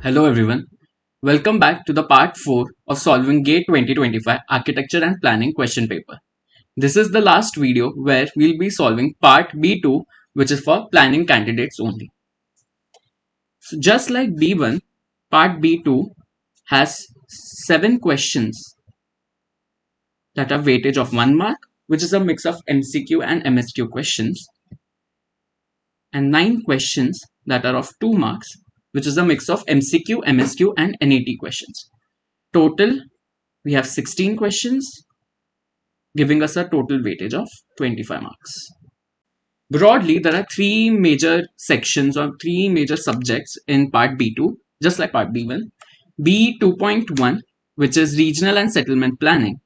Hello everyone. Welcome back to the part 4 of solving GATE 2025 Architecture and Planning question paper. This is the last video where we'll be solving part B2, which is for planning candidates only. So just like B1, part B2 has 7 questions that have weightage of 1 mark, which is a mix of MCQ and MSQ questions, and 9 questions that are of 2 marks, which is a mix of MCQ, MSQ and NET questions. Total, we have 16 questions, giving us a total weightage of 25 marks. Broadly, there are 3 major sections or 3 major subjects in part B2, just like part B1. B2.1, which is regional and settlement planning.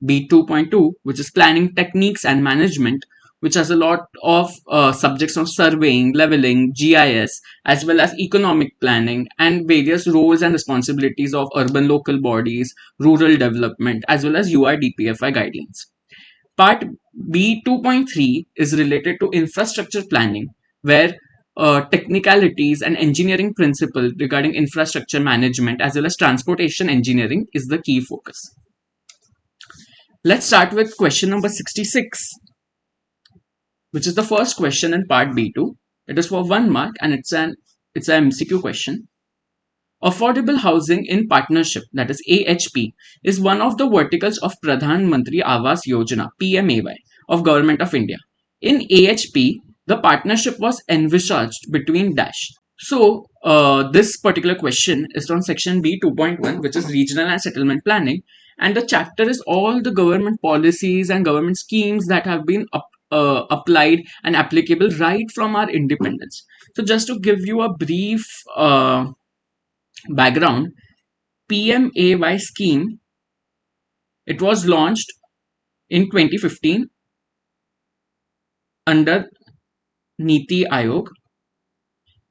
B2.2, which is planning techniques and management, which has a lot of subjects on surveying, leveling, GIS, as well as economic planning and various roles and responsibilities of urban local bodies, rural development, as well as UIDPFI guidelines. Part B2.3 is related to infrastructure planning, where technicalities and engineering principles regarding infrastructure management as well as transportation engineering is the key focus. Let's start with question number 66, which is the first question in part B2. It is for 1 mark and it's an MCQ question. Affordable housing in partnership, that is AHP, is one of the verticals of Pradhan Mantri Awas Yojana PMAY of Government of India. In AHP, the partnership was envisaged between dash. So this particular question is from section B 2.1, which is regional and settlement planning, and the chapter is all the government policies and government schemes that have been applied and applicable right from our independence. So just to give you a brief background, PMAY scheme, it was launched in 2015 under Niti Aayog.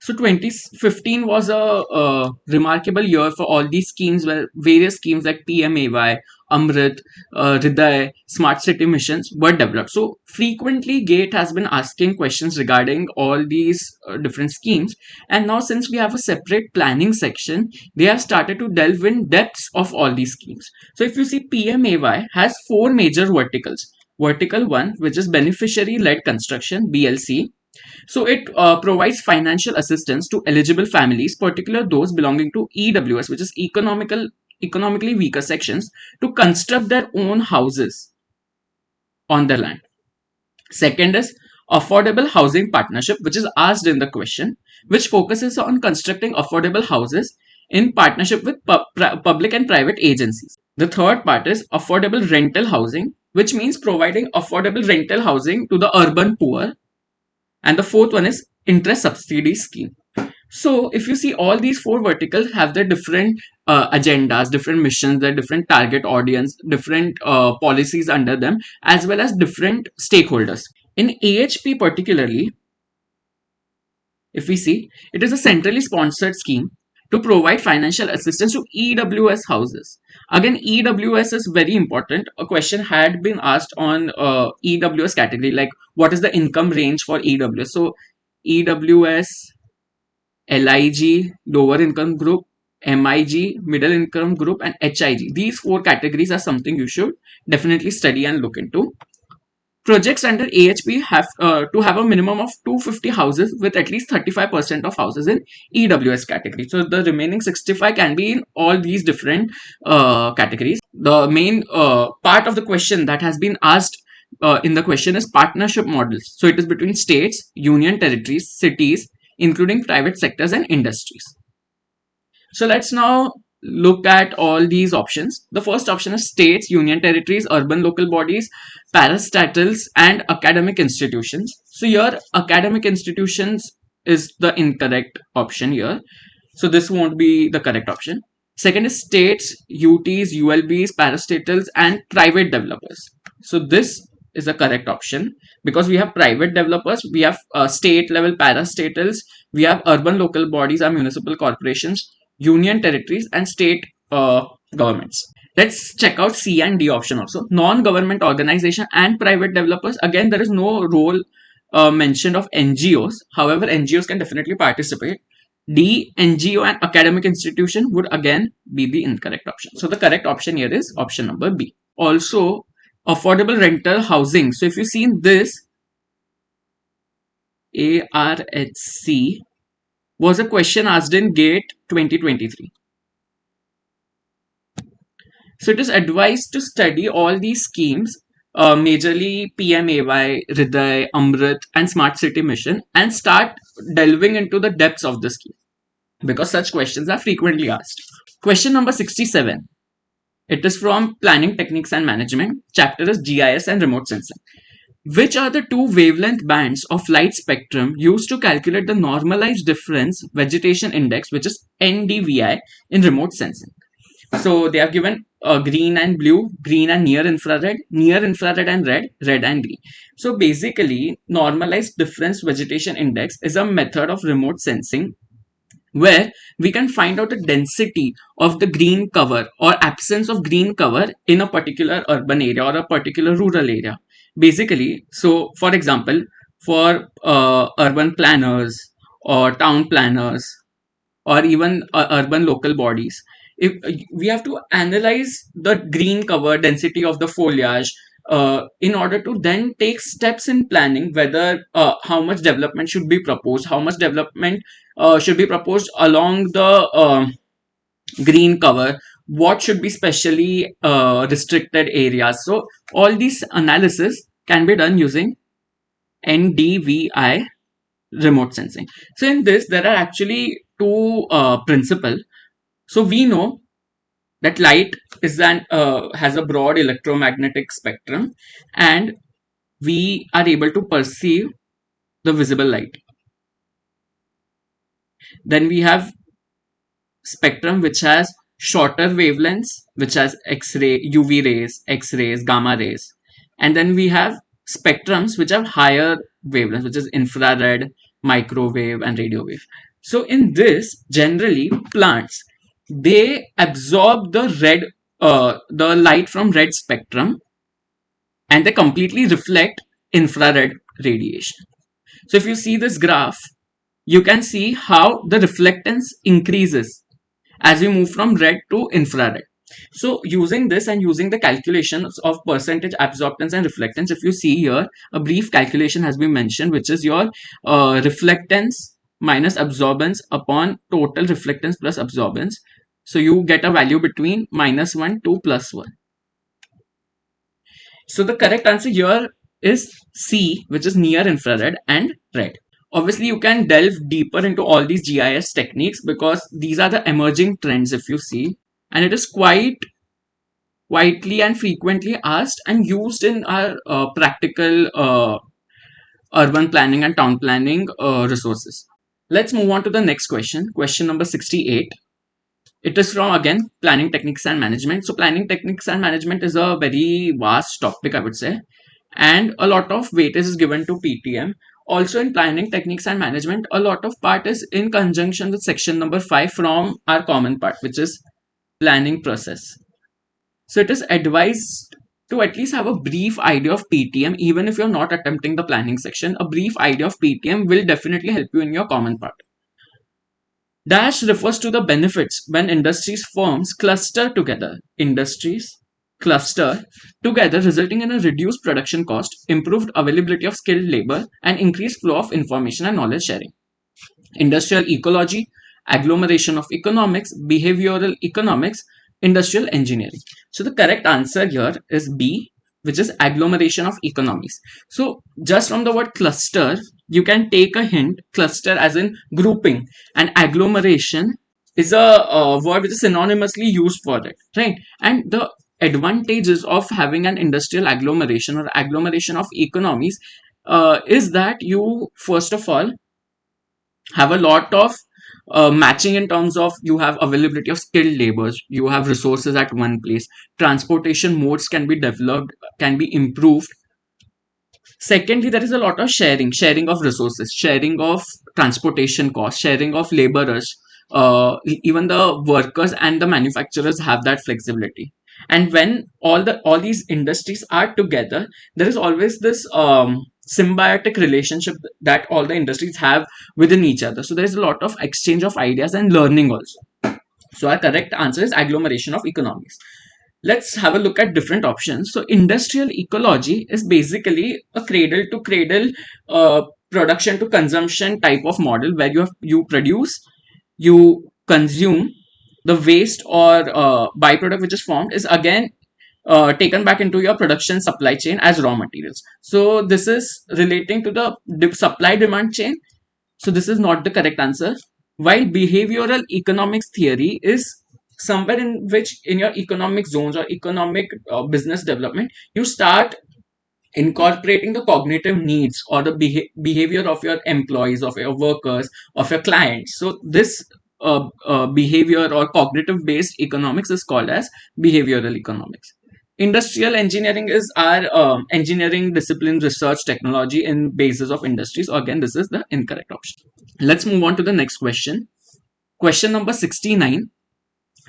So 2015 was a remarkable year for all these schemes, where various schemes like PMAY, Amrit, Hriday, Smart City missions were developed. So frequently GATE has been asking questions regarding all these different schemes. And now since we have a separate planning section, they have started to delve in depths of all these schemes. So if you see, PMAY has 4 major verticals. Vertical 1, which is beneficiary-led construction, BLC. So it provides financial assistance to eligible families, particularly those belonging to EWS, which is economically weaker sections, to construct their own houses on their land. Second is affordable housing partnership, which is asked in the question, which focuses on constructing affordable houses in partnership with public and private agencies. The third part is affordable rental housing, which means providing affordable rental housing to the urban poor. And the fourth one is interest subsidy scheme. So if you see, all these 4 verticals have their different agendas, different missions, their different target audience, different policies under them, as well as different stakeholders. In AHP particularly, if we see, it is a centrally sponsored scheme to provide financial assistance to EWS houses. Again, EWS is very important. A question had been asked on EWS category, like what is the income range for EWS? So EWS, LIG, lower income group, MIG, middle income group, and HIG. These 4 categories are something you should definitely study and look into. Projects under AHP have to have a minimum of 250 houses with at least 35% of houses in EWS category. So the remaining 65 can be in all these different categories. The main part of the question that has been asked in the question is partnership models. So it is between states, union territories, cities, including private sectors and industries. So let's now look at all these options. The first option is states, union territories, urban local bodies, parastatals, and academic institutions. So here academic institutions is the incorrect option here. So this won't be the correct option. Second is states, UTs, ULBs, parastatals, and private developers. So this is the correct option, because we have private developers, we have state level parastatals, we have urban local bodies or municipal corporations, union territories, and state governments. Let's check out C and D option also. Non-government organization and private developers. Again, there is no role mentioned of NGOs. However, NGOs can definitely participate. D, NGO and academic institution would again be the incorrect option. So the correct option here is option number B. Also, affordable rental housing. So if you see in this, ARHC was a question asked in GATE 2023. So it is advised to study all these schemes, majorly PMAY, Hriday, Amrit, and Smart City Mission, and start delving into the depths of the scheme because such questions are frequently asked. Question number 67. It is from Planning Techniques and Management. Chapter is GIS and Remote Sensing. Which are the two wavelength bands of light spectrum used to calculate the normalized difference vegetation index, which is NDVI, in remote sensing? So they have given green and blue, green and near infrared and red, red and green. So basically, normalized difference vegetation index is a method of remote sensing where we can find out the density of the green cover or absence of green cover in a particular urban area or a particular rural area. Basically, so for example, for urban planners or town planners or even urban local bodies, if we have to analyze the green cover density of the foliage in order to then take steps in planning whether how much development should be proposed, how much development should be proposed along the green cover, what should be specially restricted areas. So all these analysis can be done using NDVI remote sensing. So in this there are actually two principles. So we know that light is an has a broad electromagnetic spectrum, and we are able to perceive the visible light. Then we have spectrum which has shorter wavelengths, which has X-ray, UV rays, X-rays, gamma rays, and then we have spectrums which have higher wavelengths, which is infrared, microwave, and radio wave. So in this, generally plants, they absorb the light from red spectrum, and they completely reflect infrared radiation. So if you see this graph, you can see how the reflectance increases as we move from red to infrared. So using this and using the calculations of percentage absorptance and reflectance, if you see here, a brief calculation has been mentioned, which is your reflectance minus absorbance upon total reflectance plus absorbance. So you get a value between -1 to +1. So the correct answer here is C, which is near infrared and red. Obviously, you can delve deeper into all these GIS techniques because these are the emerging trends, if you see, and it is quite widely and frequently asked and used in our practical urban planning and town planning resources. Let's move on to the next question, question number 68. It is from again planning techniques and management. So planning techniques and management is a very vast topic, I would say, and a lot of weightage is given to PTM. Also in planning techniques and management, a lot of part is in conjunction with section number 5 from our common part, which is planning process. So it is advised to at least have a brief idea of PTM, even if you're not attempting the planning section. A brief idea of PTM will definitely help you in your common part. Dash refers to the benefits when industries firms cluster together. Industries cluster together, resulting in a reduced production cost, improved availability of skilled labor, and increased flow of information and knowledge sharing. Industrial ecology, agglomeration of economics, behavioral economics, industrial engineering. So the correct answer here is B, which is agglomeration of economies. So just from the word cluster, you can take a hint. Cluster as in grouping, and agglomeration is a word which is synonymously used for it, right? And the advantages of having an industrial agglomeration or agglomeration of economies is that you first of all have a lot of matching in terms of you have availability of skilled labors, you have resources at one place, transportation modes can be developed, can be improved. Secondly, there is a lot of sharing of resources, sharing of transportation costs, sharing of laborers. Even the workers and the manufacturers have that flexibility. And when all these industries are together, there is always this symbiotic relationship that all the industries have within each other. So there's a lot of exchange of ideas and learning also. So our correct answer is agglomeration of economies. Let's have a look at different options. So industrial ecology is basically a cradle to cradle production to consumption type of model where you produce, you consume, the waste or byproduct which is formed is again taken back into your production supply chain as raw materials. So this is relating to the supply demand chain. So this is not the correct answer. While behavioral economics theory is somewhere in which in your economic zones or economic business development, you start incorporating the cognitive needs or the behavior of your employees, of your workers, of your clients. So this behavior or cognitive based economics is called as behavioral economics. Industrial engineering is our engineering discipline, research, technology in basis of industries. So again, this is the incorrect option. Let's move on to the next question. Question number 69.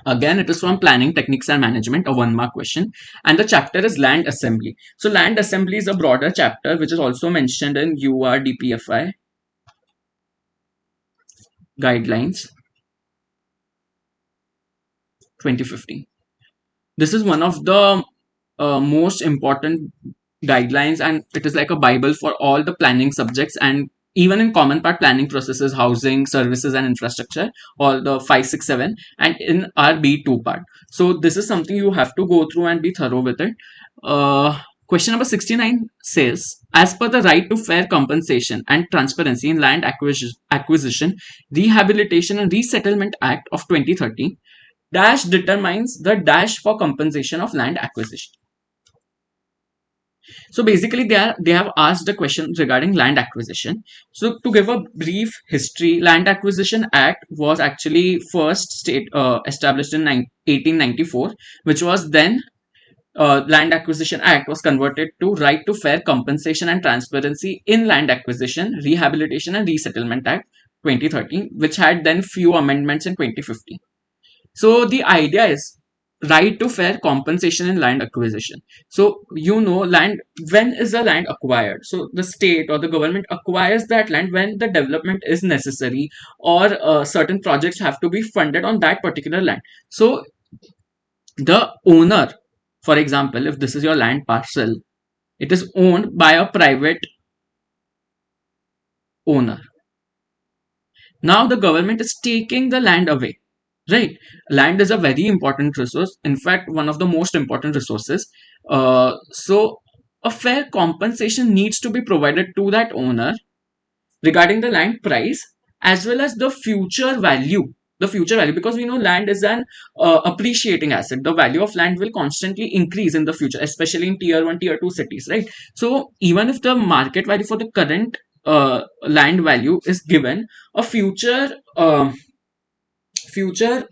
Again, it is from Planning, Techniques and Management, a 1 mark question. And the chapter is Land Assembly. So land assembly is a broader chapter which is also mentioned in URDPFI guidelines 2015. This is one of the most important guidelines, and it is like a bible for all the planning subjects, and even in common part planning processes, housing, services and infrastructure, all the 5, 6, 7, and in our B2 part. So this is something you have to go through and be thorough with it. Question number 69 says, as per the Right to Fair Compensation and Transparency in Land Acquisition, Rehabilitation and Resettlement Act of 2013, dash determines the dash for compensation of land acquisition. So basically, they have asked a question regarding land acquisition. So to give a brief history, Land Acquisition Act was actually first established in 1894, which was then Land Acquisition Act was converted to Right to Fair Compensation and Transparency in Land Acquisition, Rehabilitation and Resettlement Act 2013, which had then few amendments in 2015. So the idea is right to fair compensation in land acquisition. So land, when is the land acquired? So the state or the government acquires that land when the development is necessary, or certain projects have to be funded on that particular land. So the owner, for example, if this is your land parcel, it is owned by a private owner. Now the government is taking the land away, right? Land is a very important resource, in fact one of the most important resources. So a fair compensation needs to be provided to that owner regarding the land price as well as the future value, because we know land is an appreciating asset. The value of land will constantly increase in the future, especially in tier 1, tier 2 cities, right? So even if the market value for the current land value is given, a future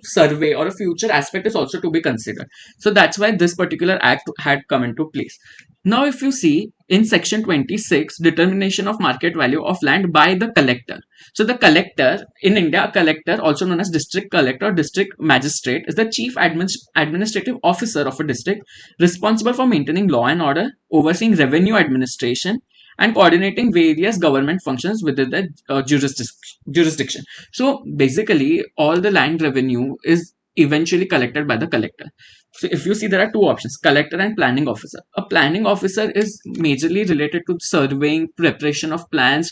survey or a future aspect is also to be considered. So that's why this particular act had come into place. Now if you see in section 26, determination of market value of land by the collector. So the collector in India, a collector also known as district collector or district magistrate, is the chief administrative officer of a district, responsible for maintaining law and order, overseeing revenue administration and coordinating various government functions within the jurisdiction. So basically, all the land revenue is eventually collected by the collector. So if you see, there are two options: collector and planning officer. A planning officer is majorly related to surveying, preparation of plans,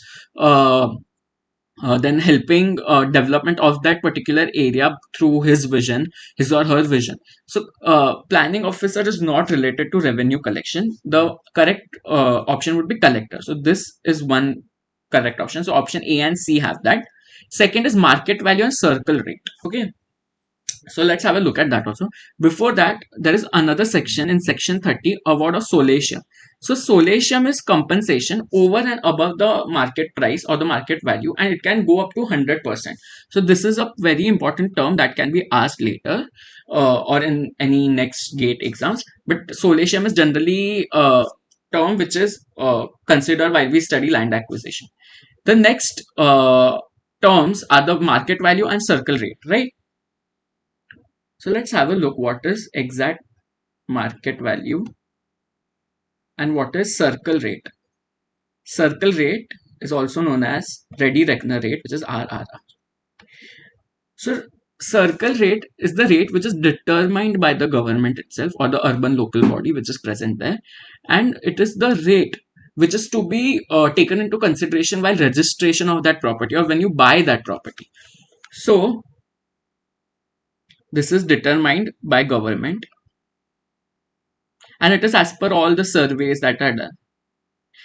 then helping development of that particular area through his or her vision. So planning officer is not related to revenue collection. The correct option would be collector. So this is one correct option. So option A and C have that. Second is market value and circle rate. Okay, so let's have a look at that also. Before that, there is another section in section 30, award of solatium. So solatium is compensation over and above the market price or the market value, and it can go up to 100%. So this is a very important term that can be asked later or in any next gate exams. But solatium is generally a term which is considered while we study land acquisition. The next terms are the market value and circle rate, right? So let's have a look what is exact. So market value is the value of land at the time of acquisition. Circle rate is the value of land at the time of development. So this is the market value, and what is circle rate. Circle rate is also known as ready reckoner rate, which is RRR. So circle rate is the rate which is determined by the government itself or the urban local body which is present there, and it is the rate which is to be taken into consideration while registration of that property or when you buy that property. So this is determined by government, and it is as per all the surveys that are done.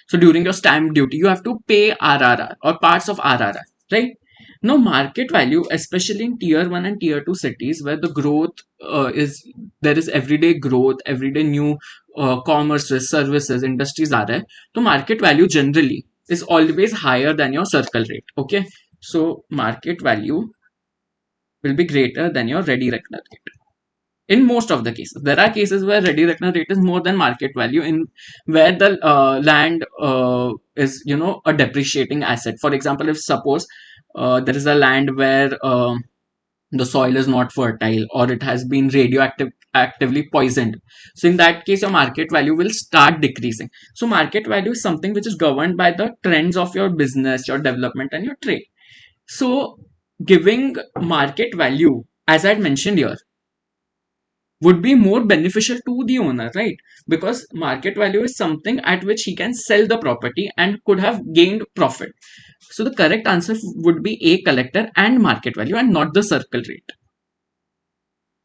So during your stamp duty, you have to pay RRR or parts of RRR, right? Now, market value, especially in tier 1 and tier 2 cities where the growth there is everyday growth, everyday new commerces, services, industries are there. So, market value generally is always higher than your circle rate. Okay. So, market value will be greater than your ready reckoner rate in most of the cases. There are cases where ready reckoner rate is more than market value, in where the land is a depreciating asset. For example, if suppose there is a land where the soil is not fertile or it has been actively poisoned, so in that case your market value will start decreasing. So market value is something which is governed by the trends of your business, your development, and your trade. So giving market value, as I had mentioned here, would be more beneficial to the owner, right? Because market value is something at which he can sell the property and could have gained profit. So the correct answer would be A, collector and market value, and not the circle rate.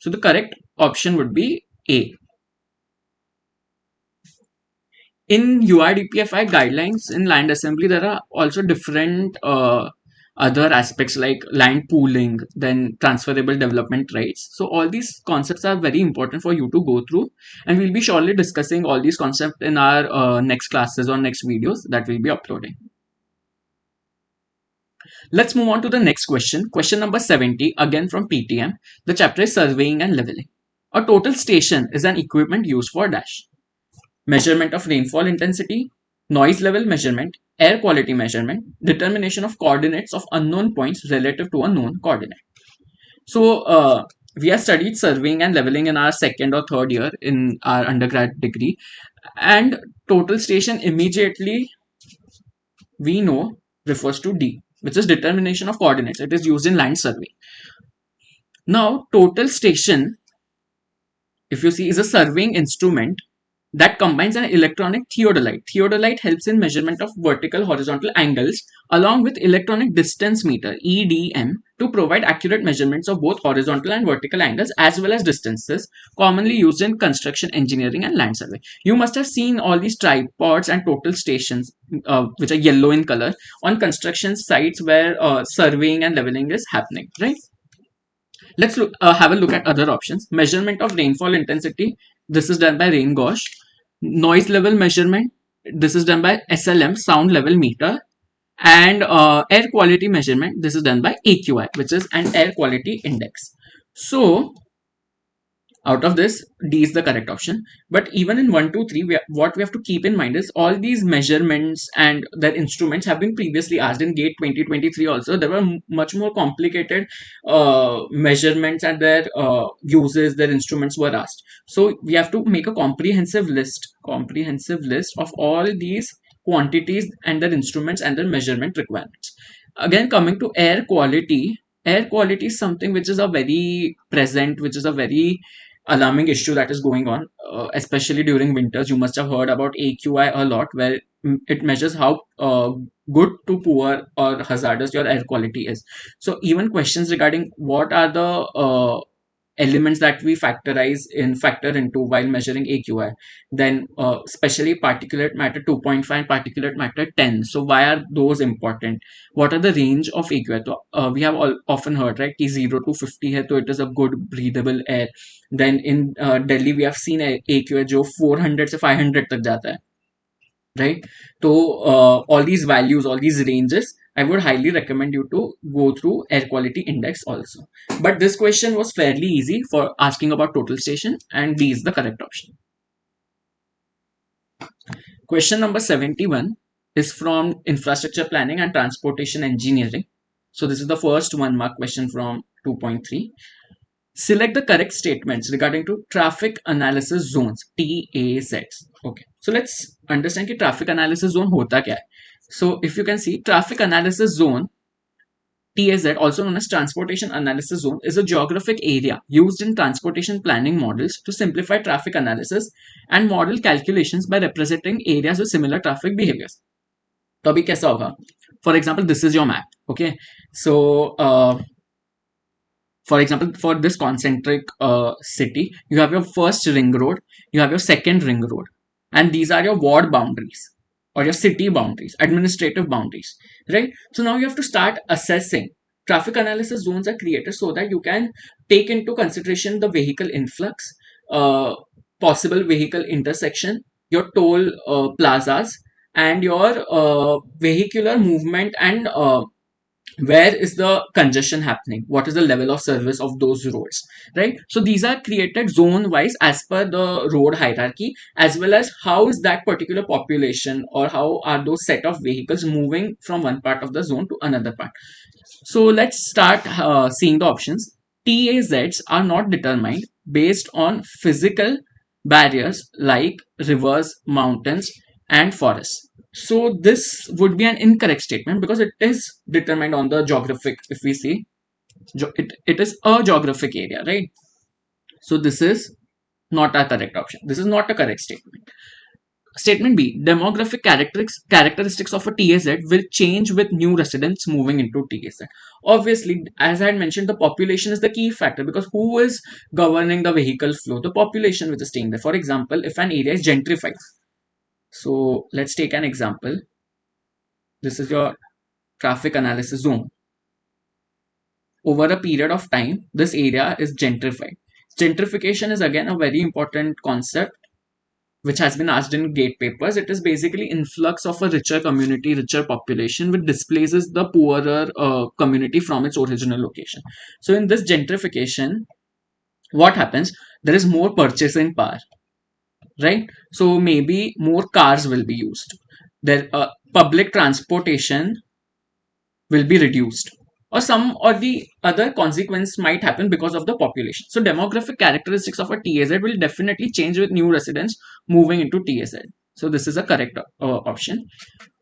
So the correct option would be A. In URDPFI guidelines in land assembly, there are also different other aspects like land pooling, then transferable development rights. So all these concepts are very important for you to go through, and we'll be surely discussing all these concepts in our next classes or next videos that we'll be uploading. Let's move on to the next question. Question number 70, again from PTM. The chapter is surveying and leveling. A total station is an equipment used for dash: measurement of rainfall intensity, noise level measurement, air quality measurement, determination of coordinates of unknown points relative to a known coordinate. So, we have studied surveying and leveling in our second or third year in our undergrad degree, and total station immediately we know refers to D, which is determination of coordinates. It is used in land survey. Now, total station, if you see, is a surveying instrument that combines an electronic theodolite. Theodolite helps in measurement of vertical horizontal angles along with electronic distance meter EDM to provide accurate measurements of both horizontal and vertical angles as well as distances, commonly used in construction engineering and land survey. You must have seen all these tripods and total stations which are yellow in color on construction sites where surveying and leveling is happening, right? Let's have a look at other options. Measurement of rainfall intensity. This is done by rain gauge. Noise level measurement. This is done by SLM, sound level meter. And air quality measurement. This is done by AQI, which is an air quality index. So out of this, D is the correct option. But even in 1, 2, 3, what we have to keep in mind is all these measurements and their instruments have been previously asked in GATE 2023 also. There were much more complicated measurements and their uses, their instruments were asked. So we have to make a comprehensive list of all these quantities and their instruments and their measurement requirements. Again, coming to air quality is something which is a very present, which is a very alarming issue that is going on, especially during winters. You must have heard about AQI a lot, where it measures how good to poor or hazardous your air quality is. So even questions regarding what are the elements that we factor into while measuring AQI, then especially particulate matter 2.5 and particulate matter 10. So why are those important? What are the range of AQI? So, we have often heard, right, कि 0 to 50 hai, so it is a good breathable air. Then in Delhi we have seen AQI जो 400 से 500 तक जाता है, right? So all these values, all these ranges, I would highly recommend you to go through air quality index also. But this question was fairly easy for asking about total station, and D is the correct option. Question number 71 is from infrastructure planning and transportation engineering. So this is the first 1 mark question from 2.3. Select the correct statements regarding to traffic analysis zones, TAZs. Okay, so let's understand कि traffic analysis zone होता क्या है. So if you can see, traffic analysis zone, TAZ, also known as Transportation Analysis Zone, is a geographic area used in transportation planning models to simplify traffic analysis and model calculations by representing areas with similar traffic behaviors. तो अभी कैसा होगा? For example, this is your map. Okay, so for example, for this concentric city, you have your first ring road, you have your second ring road, and these are your ward boundaries or your city boundaries, administrative boundaries, right? So now you have to start assessing. Traffic analysis zones are created so that you can take into consideration the vehicle influx, uh, possible vehicle intersection, your toll plazas, and your vehicular movement, and where is the congestion happening, what is the level of service of those roads, right? So these are created zone wise as per the road hierarchy, as well as how is that particular population or how are those set of vehicles moving from one part of the zone to another part. So let's start seeing the options. TAZs are not determined based on physical barriers like rivers, mountains, and forests. So this would be an incorrect statement because it is determined on the geographic. If we see, it is a geographic area, right? So this is not a correct option. This is not a correct statement. Statement B, demographic characteristics of a TAZ will change with new residents moving into TAZ. Obviously, as I had mentioned, the population is the key factor because who is governing the vehicle flow? The population which is staying there. For example, if an area is gentrified. So let's take an example. This is your traffic analysis zone. Over a period of time, this area is gentrified. Gentrification is again a very important concept which has been asked in gate papers. It is basically influx of a richer community, richer population, which displaces the poorer community from its original location. So in this gentrification, what happens? There is more purchasing power, right? So maybe more cars will be used. There, public transportation will be reduced, or some or the other consequence might happen because of the population. So demographic characteristics of a TAZ will definitely change with new residents moving into TAZ. So this is a correct option.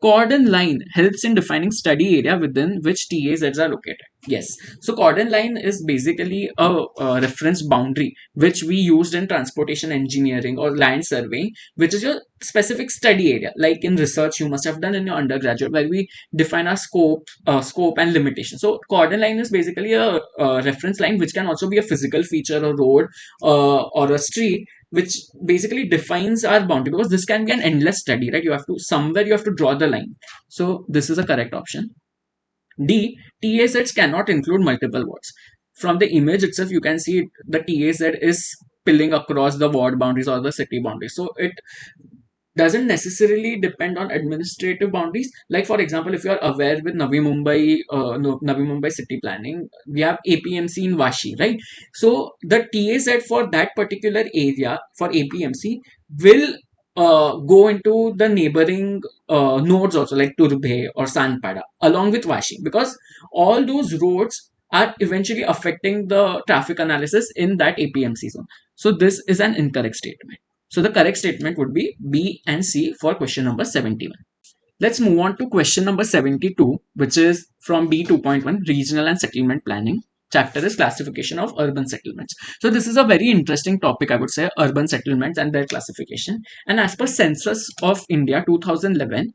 Cordon line helps in defining study area within which TAZs are located. Yes. So cordon line is basically a reference boundary which we used in transportation engineering or land surveying, which is your specific study area. Like in research, you must have done in your undergraduate where we define our scope and limitation. So cordon line is basically a reference line which can also be a physical feature, a road or a street, which basically defines our boundary, because this can be an endless study, right? You have to somewhere you have to draw the line. So this is a correct option. D, TAZs cannot include multiple wards. From the image itself, you can see the TAZ is spilling across the ward boundaries or the city boundaries. So it doesn't necessarily depend on administrative boundaries. Like for example, if you are aware with Navi Mumbai city planning, we have APMC in Vashi, right? So the TAZ for that particular area for APMC will go into the neighboring nodes also, like Turbhe or Sanpada, along with Vashi, because all those roads are eventually affecting the traffic analysis in that APMC zone. So this is an incorrect statement. So the correct statement would be B and C for question number 71. Let's move on to question number 72, which is from B 2.1, regional and settlement planning. Chapter is classification of urban settlements. So this is a very interesting topic, I would say, urban settlements and their classification. And as per Census of India 2011,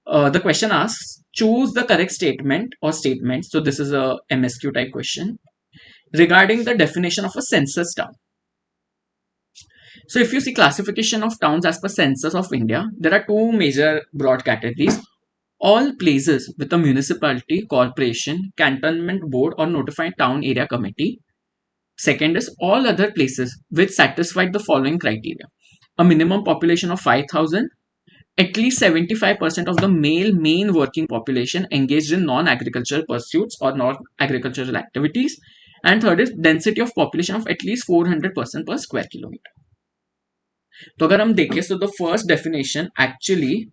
the question asks, choose the correct statement or statements. So this is a MSQ type question regarding the definition of a census town. So if you see classification of towns as per Census of India, there are two major broad categories. All places with a municipality, corporation, cantonment board or notified town area committee. Second is all other places which satisfied the following criteria. A minimum population of 5,000, at least 75% of the male main working population engaged in non-agricultural pursuits or non-agricultural activities. And third is density of population of at least 400% per square kilometer. तो अगर हम देखें, so the first definition actually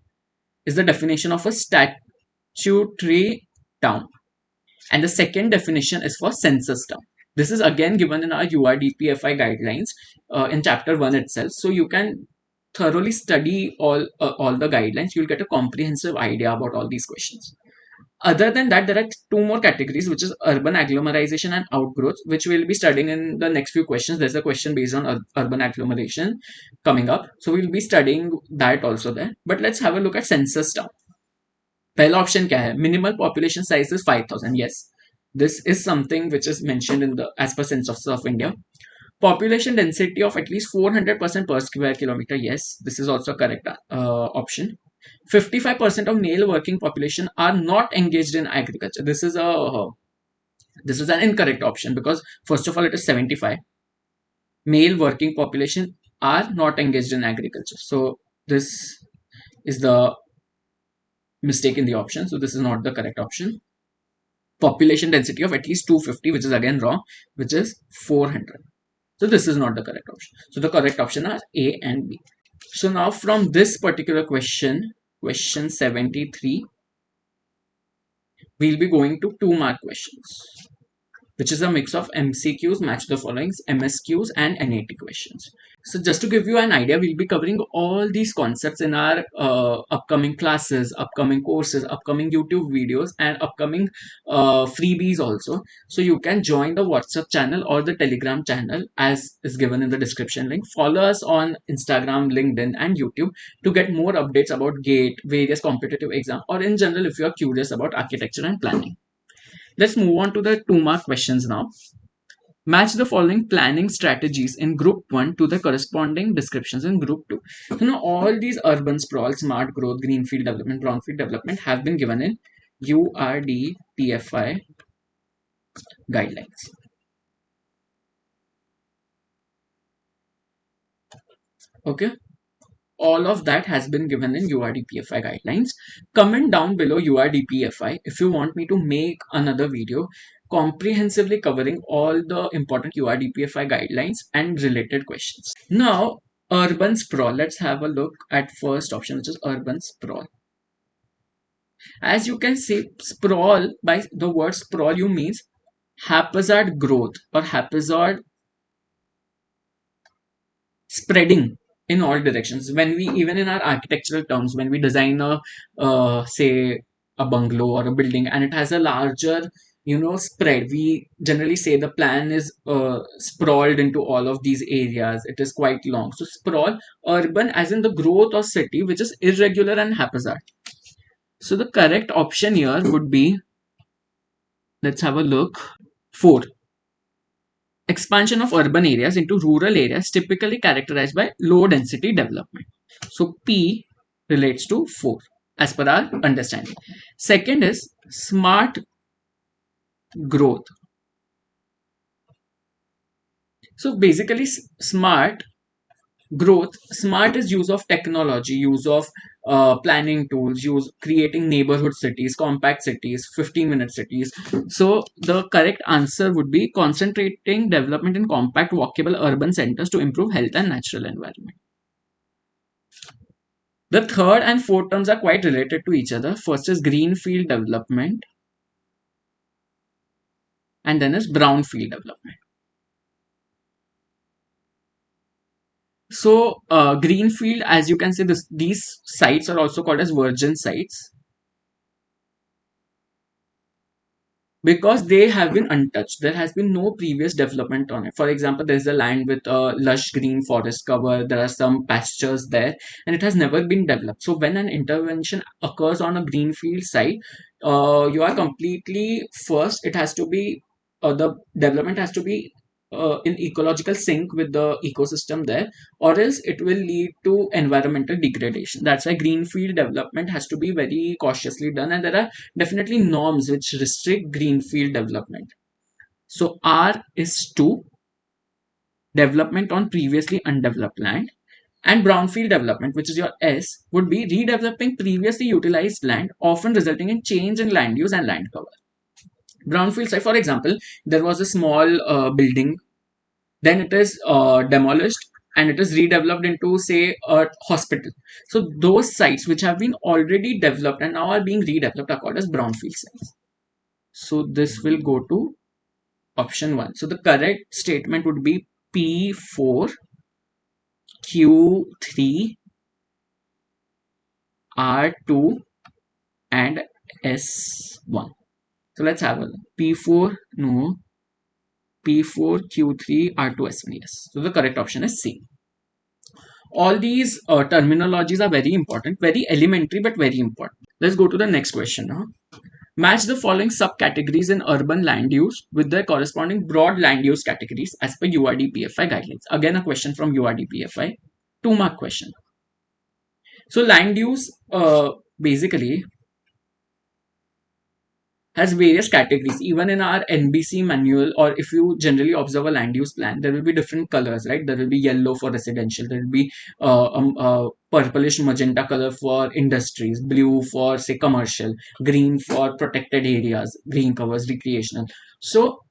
is the definition of a statutory town, and the second definition is for census town. This is again given in our URDPFI guidelines in chapter 1 itself. So you can thoroughly study all the guidelines. You'll get a comprehensive idea about all these questions. Other than that, there are two more categories, which is urban agglomerization and outgrowth, which we'll be studying in the next few questions. There's a question based on urban agglomeration coming up. So we'll be studying that also there. But let's have a look at census town. पहला option क्या है, minimal population size is 5000. Yes, this is something which is mentioned in the as per census of India. Population density of at least 400% per square kilometer. Yes, this is also correct option. 55% of male working population are not engaged in agriculture. This is an incorrect option, because first of all it is 75. Male working population are not engaged in agriculture. So this is the mistake in the option. So this is not the correct option. Population density of at least 250, which is again wrong, which is 400. So this is not the correct option. So the correct option are A and B. So now from this particular question, question 73, we'll be going to 2-mark questions, which is a mix of MCQs, match the followings, MSQs, and NAT questions. So just to give you an idea, we'll be covering all these concepts in our upcoming classes, upcoming courses, upcoming YouTube videos, and upcoming freebies also. So you can join the WhatsApp channel or the Telegram channel as is given in the description link. Follow us on Instagram, LinkedIn, and YouTube to get more updates about GATE, various competitive exams, or in general if you are curious about architecture and planning. Let's move on to the 2-mark questions now. Match the following planning strategies in group 1 to the corresponding descriptions in group 2. So now all these urban sprawl, smart growth, greenfield development, brownfield development have been given in URDPFI guidelines. Okay. All of that has been given in URDPFI guidelines. Comment down below URDPFI if you want me to make another video comprehensively covering all the important URDPFI guidelines and related questions. Now, urban sprawl. Let's have a look at first option, which is urban sprawl. As you can see, sprawl, by the word sprawl, you means haphazard growth or haphazard spreading in all directions. When we, even in our architectural terms, when we design a say a bungalow or a building and it has a larger spread, we generally say the plan is sprawled into all of these areas, it is quite long. So sprawl, urban as in the growth of city which is irregular and haphazard. So the correct option here would be, let's have a look, 4. Expansion of urban areas into rural areas typically characterized by low density development. So P relates to 4 as per our understanding. Second is smart growth. So basically smart growth, smart is use of technology, use of planning tools, use creating neighborhood cities, compact cities, 15-minute cities. So the correct answer would be concentrating development in compact walkable urban centers to improve health and natural environment. The third and fourth terms are quite related to each other. First is greenfield development and then is brownfield development. So greenfield, as you can see, these sites are also called as virgin sites because they have been untouched. There has been no previous development on it. For example, there is a land with a lush green forest cover. There are some pastures there and it has never been developed. So when an intervention occurs on a greenfield site, you are completely, first it has to be, the development has to be in ecological sync with the ecosystem there, or else it will lead to environmental degradation. That's why greenfield development has to be very cautiously done, and there are definitely norms which restrict greenfield development. So R is 2, development on previously undeveloped land, and brownfield development, which is your S, would be redeveloping previously utilized land, often resulting in change in land use and land cover. Brownfield site, for example, there was a small building, then it is demolished and it is redeveloped into, say, a hospital. So those sites which have been already developed and now are being redeveloped are called as brownfield sites. So this will go to option 1. So the correct statement would be P4, Q3, R2, and S1. So let's have a look. P4, no. P4, Q3, R2, S1, yes. So the correct option is C. All these terminologies are very important, very elementary, but very important. Let's go to the next question now. Match the following subcategories in urban land use with their corresponding broad land use categories as per URDPFI guidelines. Again, a question from URDPFI. 2-mark question. So land use basically has various categories. Even in our NBC manual, or if you generally observe a land use plan, there will be different colors, right? There will be yellow for residential, there will be purplish magenta color for industries, blue for say commercial, green for protected areas, green covers recreational. So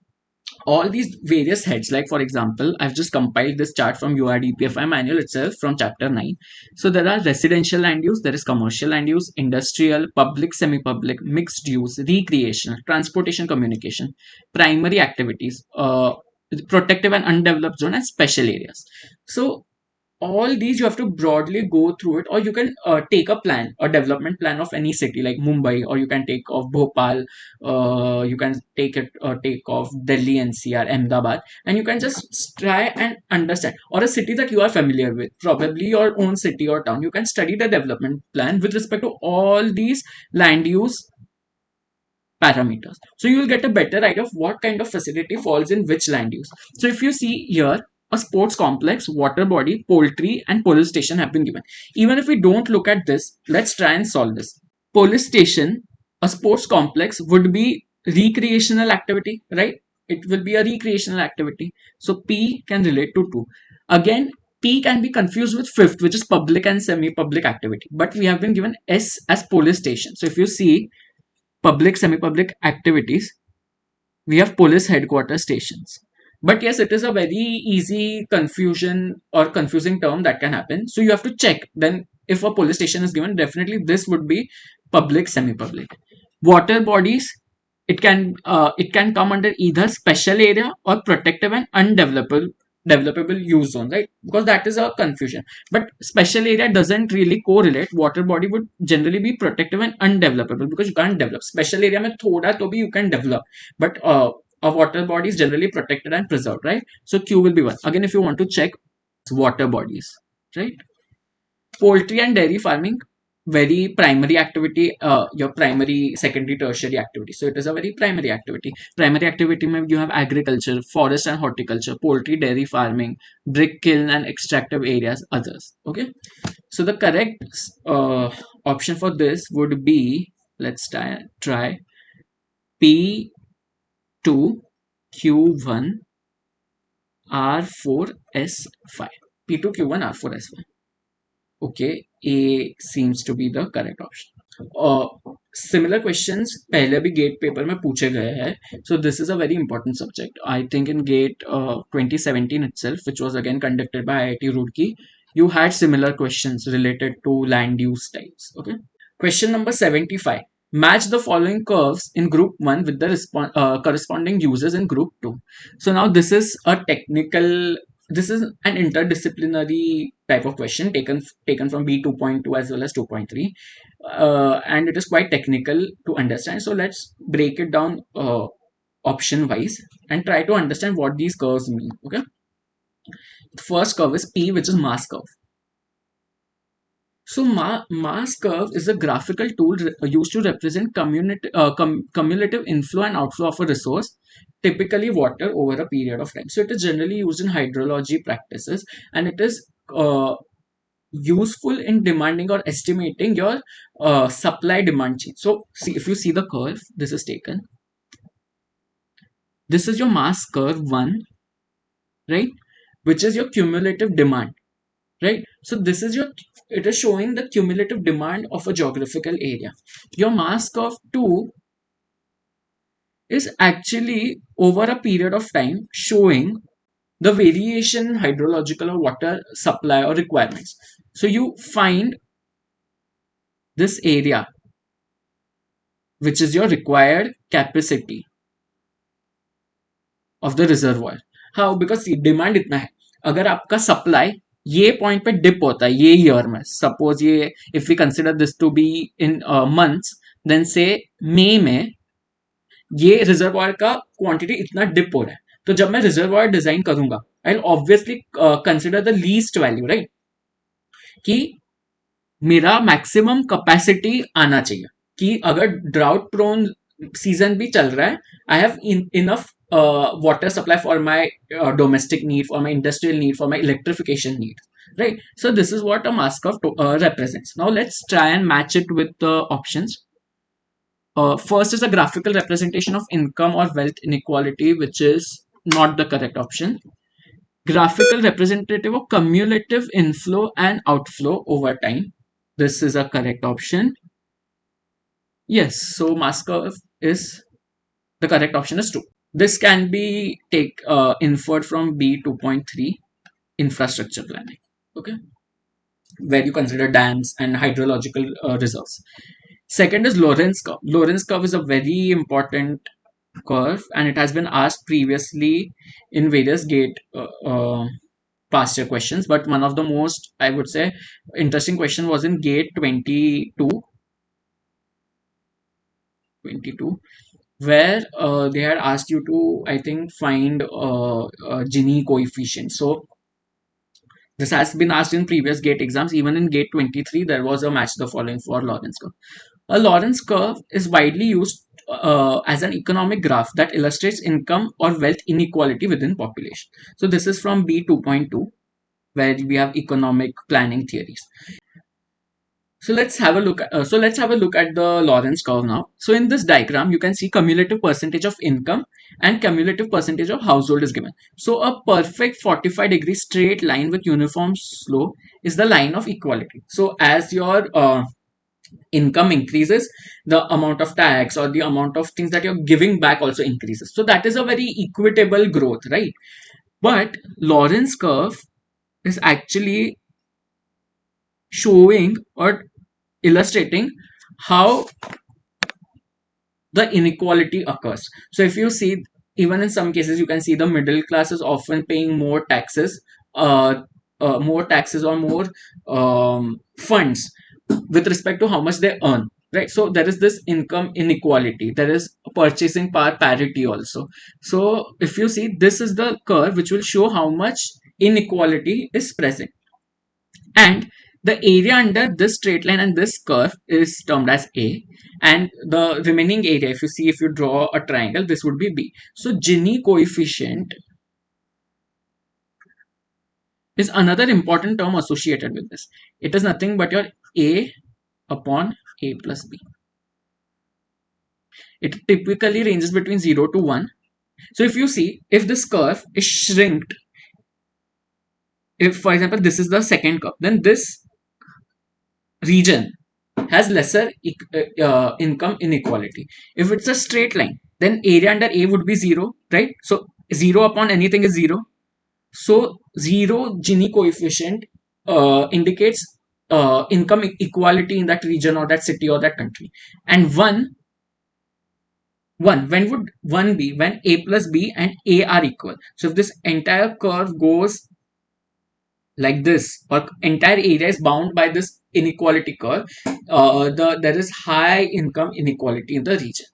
all these various heads, like for example, I've just compiled this chart from URDPFI manual itself from chapter 9. So there are residential land use, there is commercial land use, industrial, public, semi-public, mixed use, recreational, transportation, communication, primary activities, protective and undeveloped zone, and special areas. So all these you have to broadly go through it, or you can take a plan, a development plan of any city like Mumbai, or you can take of Bhopal, you can take of Delhi NCR, Ahmedabad, and you can just try and understand, or a city that you are familiar with, probably your own city or town. You can study the development plan with respect to all these land use parameters, so you will get a better idea of what kind of facility falls in which land use. So if you see here, a sports complex, water body, poultry, and police station have been given. Even if we don't look at this, let's try and solve this. Police station, a sports complex would be recreational activity, right? It will be a recreational activity. So P can relate to 2. Again, P can be confused with fifth, which is public and semi-public activity. But we have been given S as police station. So if you see public, semi-public activities, we have police headquarters stations. But yes, it is a very easy confusion or confusing term that can happen. So you have to check. Then if a police station is given, definitely this would be public, semi-public. Water bodies, it can come under either special area or protective and developable use zone, right? Because that is a confusion. But special area doesn't really correlate. Water body would generally be protective and undevelopable because you can't develop. Special area mein thoda to bhi you can develop, but a water body is generally protected and preserved, right? So Q will be 1. Again, if you want to check water bodies, right? Poultry and dairy farming, very primary activity, your primary, secondary, tertiary activity. So it is a very primary activity. Primary activity mein you have agriculture, forest and horticulture, poultry, dairy farming, brick kiln and extractive areas, others. Okay. So the correct option for this would be, let's try P2, Q1, R4, S5. P2, Q1, R4, S5. Okay, A seems to be the correct option. Similar questions पहले भी gate paper में पूछे गए हैं. So this is a very important subject. I think in GATE 2017 itself, which was again conducted by IIT Roorkee, you had similar questions related to land use types. Okay. Question number 75. Match the following curves in group 1 with the corresponding uses in group 2. So now this is an interdisciplinary type of question taken from B 2.2 as well as 2.3, and it is quite technical to understand. So let's break it down option wise and try to understand what these curves mean. Okay. The first curve is P, which is mass curve. So mass curve is a graphical tool used to represent cumulative inflow and outflow of a resource, typically water, over a period of time. So it is generally used in hydrology practices, and it is useful in demanding or estimating your supply demand change. So see, if you see the curve, this is taken. This is your mass curve 1, right? Which is your cumulative demand, right? So it is showing the cumulative demand of a geographical area. Your mass curve 2 is actually over a period of time showing the variation in hydrological or water supply or requirements. So you find this area, which is your required capacity. of the reservoir. How? Because demand इतना है, अगर आपका supply ये point पे dip होता है ये year में, सपोज ये if we consider this to be in months, then से मई में ये रिजर्वायर का क्वांटिटी इतना डिप हो रहा है, तो जब मैं रिजर्वायर डिजाइन करूंगा I obviously consider the least value, right, कि मेरा मैक्सिमम कैपेसिटी आना चाहिए, कि अगर ड्राउट प्रोन सीजन भी चल रहा है, I have enough water supply for my domestic need, for my industrial need, for my electrification need, right? So this is what a mass curve represents. Now let's try and match it with the options. First is a graphical representation of income or wealth inequality, which is not the correct option. Graphical representative of cumulative inflow and outflow over time. This is a correct option. Yes, so mass curve is the correct option is 2. This can be inferred from B 2.3 infrastructure planning. Okay, where you consider dams and hydrological reserves. Second is Lorentz curve. Lorentz curve is a very important curve, and it has been asked previously in various GATE past year questions. But one of the most, I would say, interesting question was in GATE 22, where they had asked you to, I think, find Gini coefficient. So this has been asked in previous GATE exams. Even in GATE 23, there was a match the following for Lorentz curve. A Lorentz curve is widely used as an economic graph that illustrates income or wealth inequality within population. So this is from B 2.2, where we have economic planning theories. So let's have a look. Let's have a look at the Lorentz curve now. So in this diagram, you can see cumulative percentage of income and cumulative percentage of household is given. So a perfect 45-degree straight line with uniform slope is the line of equality. So as your income increases, the amount of tax or the amount of things that you're giving back also increases. So that is a very equitable growth, right? But Lorentz curve is actually showing or illustrating how the inequality occurs. So if you see, even in some cases, you can see the middle class is often paying uh, more taxes or more funds with respect to how much they earn. Right, so there is this income inequality. There is purchasing power parity also. So if you see, this is the curve which will show how much inequality is present, and the area under this straight line and this curve is termed as A, and the remaining area, if you see, if you draw a triangle, this would be B. So Gini coefficient is another important term associated with this. It is nothing but your A upon A plus B. It typically ranges between 0 to 1. So if you see, if this curve is shrinked, if for example this is the second curve, then this region has lesser income inequality. If it's a straight line, then area under A would be 0, right? So 0 upon anything is 0. So 0 Gini coefficient indicates income equality in that region or that city or that country. And 1, when would 1 be? When A plus B and A are equal. So if this entire curve goes like this, or entire area is bound by this inequality curve, there is high income inequality in the region.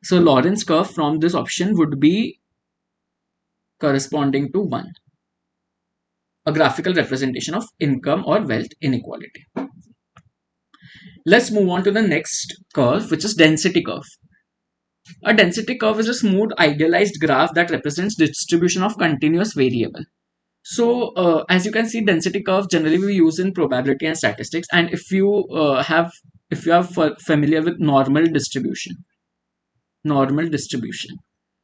So Lorentz curve from this option would be corresponding to 1, a graphical representation of income or wealth inequality. Let's move on to the next curve, which is density curve. A density curve is a smooth idealized graph that represents distribution of continuous variable. So as you can see, density curve generally we use in probability and statistics. And if you are familiar with normal distribution,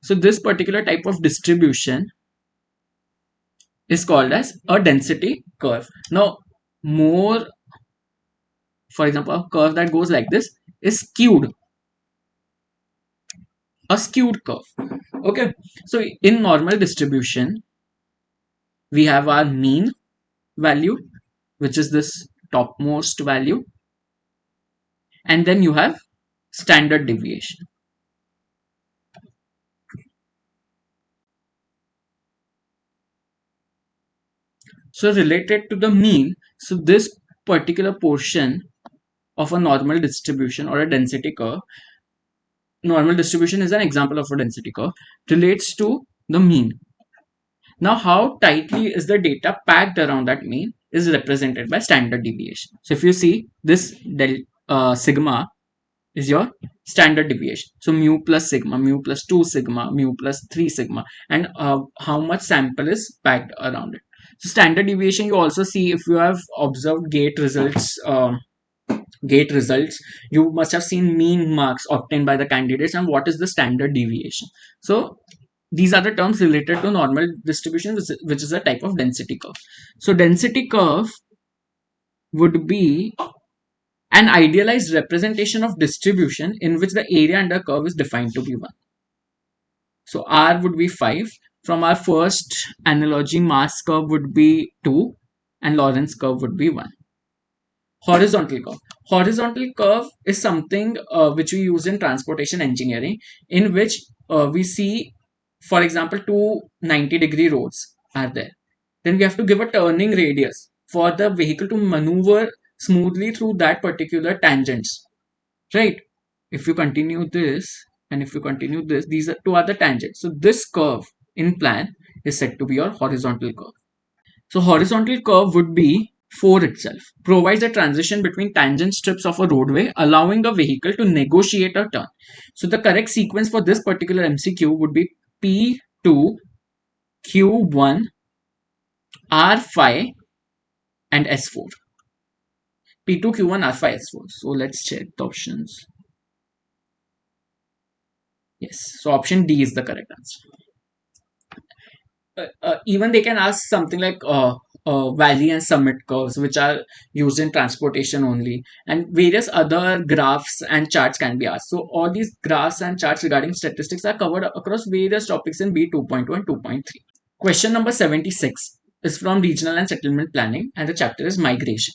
so this particular type of distribution is called as a density curve. Now, for example, a curve that goes like this is skewed, a skewed curve. Okay, so in normal distribution, we have our mean value, which is this topmost value, and then you have standard deviation. So related to the mean, so this particular portion of a normal distribution or a density curve, normal distribution is an example of a density curve, relates to the mean. Now, how tightly is the data packed around that mean is represented by standard deviation. So if you see this sigma is your standard deviation. So mu plus sigma, mu plus 2 sigma, mu plus 3 sigma, and how much sample is packed around it. So standard deviation you also see if you have observed gate results, you must have seen mean marks obtained by the candidates and what is the standard deviation. So these are the terms related to normal distribution, which is a type of density curve. So density curve would be an idealized representation of distribution in which the area under curve is defined to be 1. So R would be 5. From our first analogy, mass curve would be 2 and Lorentz curve would be 1. Horizontal curve. Horizontal curve is something which we use in transportation engineering, in which we see, for example, two 90-degree roads are there. Then we have to give a turning radius for the vehicle to maneuver smoothly through that particular tangents, right? If you continue this and if you continue this, these are two other tangents. So this curve in plan is said to be your horizontal curve. So horizontal curve would be 4 itself, provides a transition between tangent strips of a roadway, allowing a vehicle to negotiate a turn. So the correct sequence for this particular MCQ would be P2, Q1, R5, and S4. P2, Q1, R5, S4. So let's check the options. Yes, so option D is the correct answer. Even they can ask something like valley and summit curves, which are used in transportation only, and various other graphs and charts can be asked. So all these graphs and charts regarding statistics are covered across various topics in B 2.2 and 2.3. Question number 76 is from regional and settlement planning, and the chapter is migration.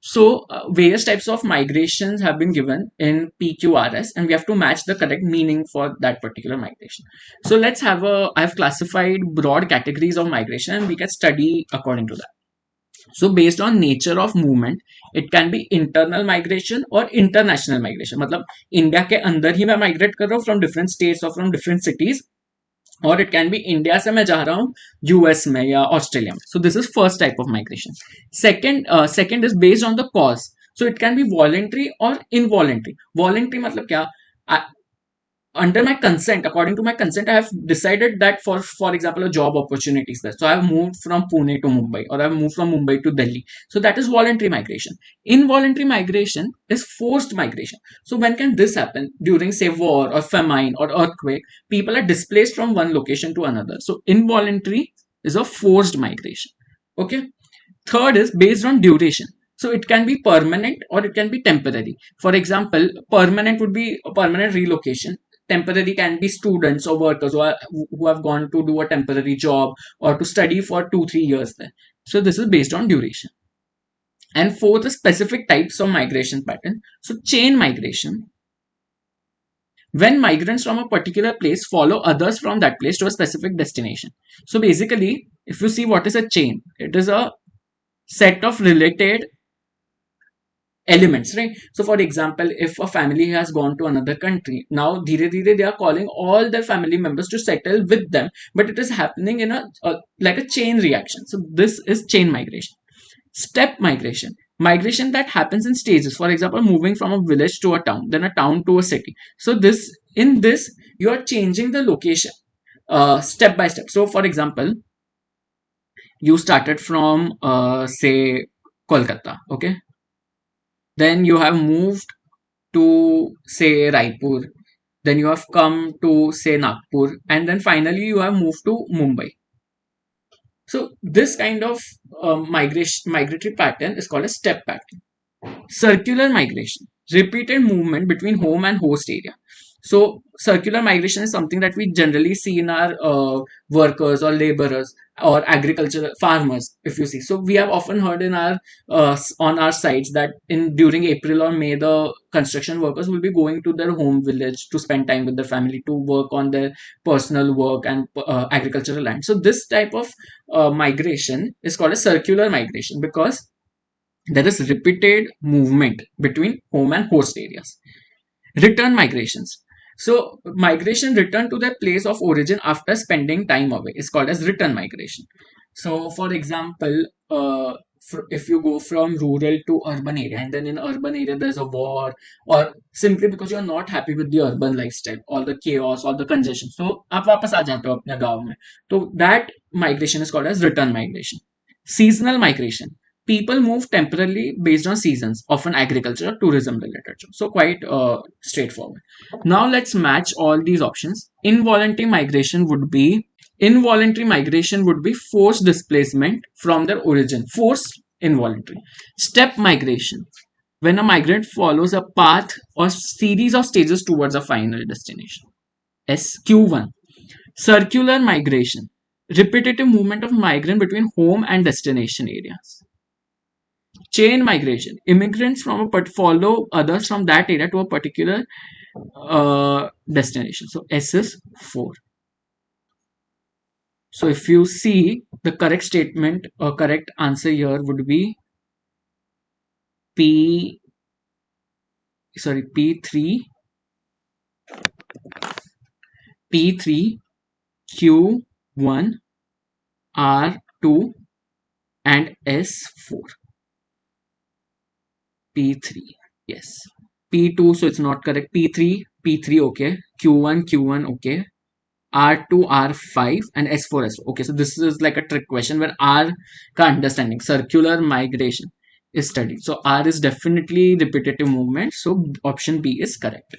So various types of migrations have been given in PQRS, and we have to match the correct meaning for that particular migration. So let's have I have classified broad categories of migration, and we can study according to that. So based on nature of movement, it can be internal migration or international migration. मतलब India के अंदर ही मैं migrate कर रहा हूँ from different states or from different cities, और it can be India से मैं जा रहा हूँ यूएस में या ऑस्ट्रेलिया में. So this is first type of migration. Second is based on the cause. So it can be voluntary और इनवॉलेंट्री. वॉलेंट्री मतलब क्या, under my consent, according to my consent, I have decided that for example, a job opportunity is there. So I have moved from Pune to Mumbai, or I have moved from Mumbai to Delhi. So that is voluntary migration. Involuntary migration is forced migration. So when can this happen? During say war or famine or earthquake, people are displaced from one location to another. So involuntary is a forced migration. Okay. Third is based on duration. So it can be permanent or it can be temporary. For example, permanent would be a permanent relocation. Temporary can be students or workers who have gone to do a temporary job or to study for 2-3 years there. So this is based on duration. And fourth is specific types of migration pattern. So chain migration, when migrants from a particular place follow others from that place to a specific destination. So basically, if you see what is a chain, it is a set of related elements, right? So for example, if a family has gone to another country, now dhire dhire they are calling all their family members to settle with them, but it is happening in a like a chain reaction. So this is chain migration. Step migration, migration that happens in stages. For example, moving from a village to a town, then a town to a city. So this you are changing the location step by step. So for example, you started from say Kolkata, okay, then you have moved to say Raipur, then you have come to say Nagpur, and then finally you have moved to Mumbai. So this kind of migratory pattern is called a step pattern. Circular migration, repeated movement between home and host area. So circular migration is something that we generally see in our workers or laborers or agricultural farmers, if you see. So we have often heard in our on our sites that in during April or May, the construction workers will be going to their home village to spend time with their family, to work on their personal work and agricultural land. So this type of migration is called a circular migration because there is repeated movement between home and host areas. Return migrations. So migration return to their place of origin after spending time away is called as return migration. So for example, if you go from rural to urban area and then in urban area there's a war, or simply because you're not happy with the urban lifestyle, all the chaos, all the congestion, so आप वापस आ जाते हो अपने गाँव में. तो that migration is called as return migration. Seasonal migration. People move temporarily based on seasons, often agriculture or tourism related. So quite straightforward. Now let's match all these options. Involuntary migration would be forced displacement from their origin. Forced involuntary. Step migration. When a migrant follows a path or series of stages towards a final destination. SQ1. Circular migration. Repetitive movement of migrant between home and destination areas. Chain migration. Immigrants from follow others from that area to a particular destination. So S is 4. So if you see, the correct statement or correct answer here would be P3, Q1, R2 and S4. P3, yes. P2, so it's not correct. P3, okay. Q1, okay. R2, R5 and S4, S4. Okay, so this is like a trick question where R ka understanding, circular migration is studied. So R is definitely repetitive movement. So option B is correct.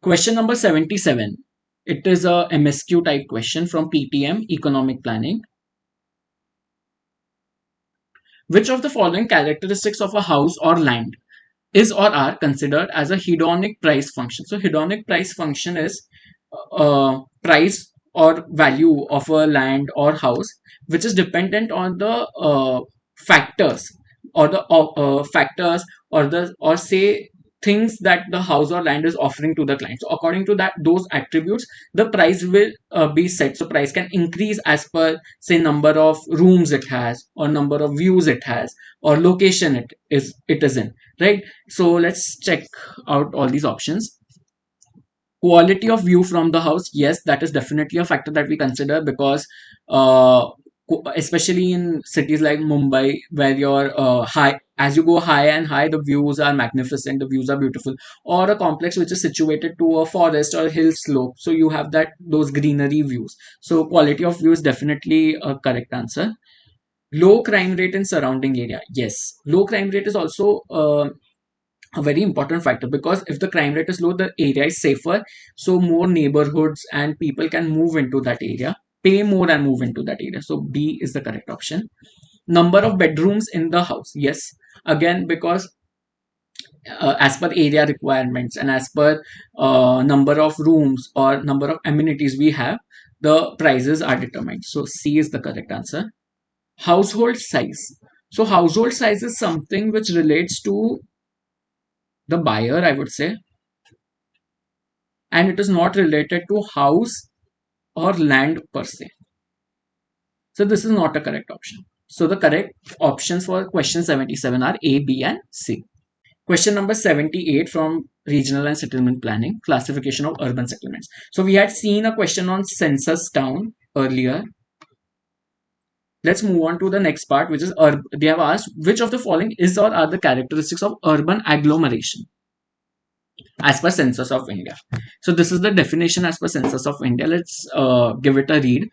Question number 77. It is a MSQ type question from PTM, Economic Planning. Which of the following characteristics of a house or land is or are considered as a hedonic price function? So hedonic price function is price or value of a land or house which is dependent on the factors or the factors or the or say things that the house or land is offering to the client. So according to that those attributes, the price will be set. So price can increase as per say number of rooms it has, or number of views it has, or location it is in, right? So let's check out all these options. Quality of view from the house, yes, that is definitely a factor that we consider because uh, especially in cities like Mumbai, where you're high, as you go high and high, the views are magnificent, the views are beautiful. Or a complex which is situated to a forest or hill slope, so you have that those greenery views. So quality of view is definitely a correct answer. Low crime rate in surrounding area, yes, low crime rate is also a very important factor because if the crime rate is low, the area is safer, so more neighborhoods and people can move into that area, pay more and move into that area. So B is the correct option. Number of bedrooms in the house, yes, again because as per area requirements and as per number of rooms or number of amenities we have, the prices are determined. So C is the correct answer. Household size. So household size is something which relates to the buyer, I would say, and it is not related to house or land per se. So this is not a correct option. So the correct options for question 77 are A, B and C. Question number 78 from regional and settlement planning, classification of urban settlements. So we had seen a question on census town earlier. Let's move on to the next part, which is they have asked which of the following is or are the characteristics of urban agglomeration as per census of India. So this is the definition as per census of India. Let's give it a read.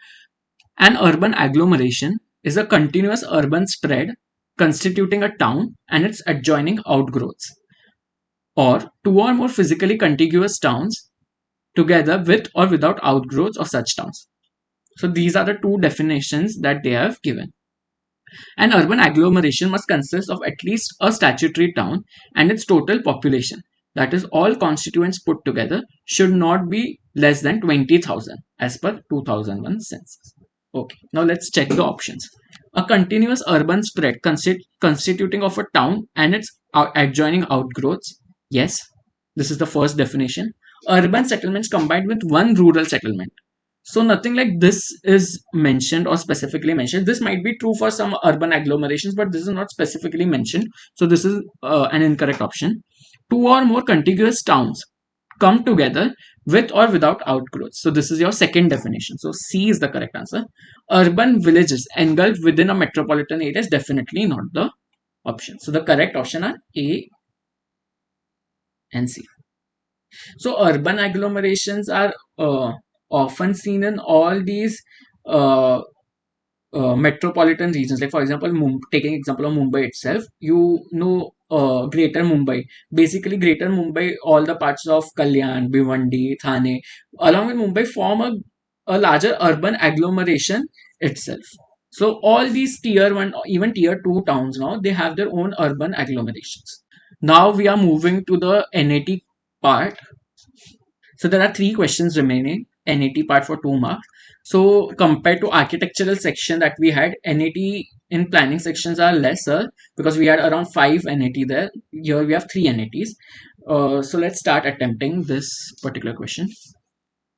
An urban agglomeration is a continuous urban spread constituting a town and its adjoining outgrowths, or two or more physically contiguous towns together with or without outgrowths of such towns. So these are the two definitions that they have given. An urban agglomeration must consist of at least a statutory town and its total population, that is all constituents put together, should not be less than 20,000 as per 2001 census. Okay, now let's check the options. A continuous urban spread constituting of a town and its adjoining outgrowths. Yes, this is the first definition. Urban settlements combined with one rural settlement. So nothing like this is mentioned or specifically mentioned. This might be true for some urban agglomerations, but this is not specifically mentioned. So this is an incorrect option. Two or more contiguous towns come together with or without outgrowths. So this is your second definition. So C is the correct answer. Urban villages engulfed within a metropolitan area is definitely not the option. So the correct option are A and C. So urban agglomerations are often seen in all these uh, metropolitan regions. Like for example, taking example of Mumbai itself, Greater Mumbai. Basically, Greater Mumbai, all the parts of Kalyan, Bhiwandi, Thane, along with Mumbai, form a larger urban agglomeration itself. So all these tier one, even tier two towns now, they have their own urban agglomerations. Now we are moving to the NAT part. So there are three questions remaining. NAT part for 2 marks. So compared to architectural section that we had, NAT in planning sections are lesser because we had around 5 NAT there. Here we have 3 NATs. So let's start attempting this particular question.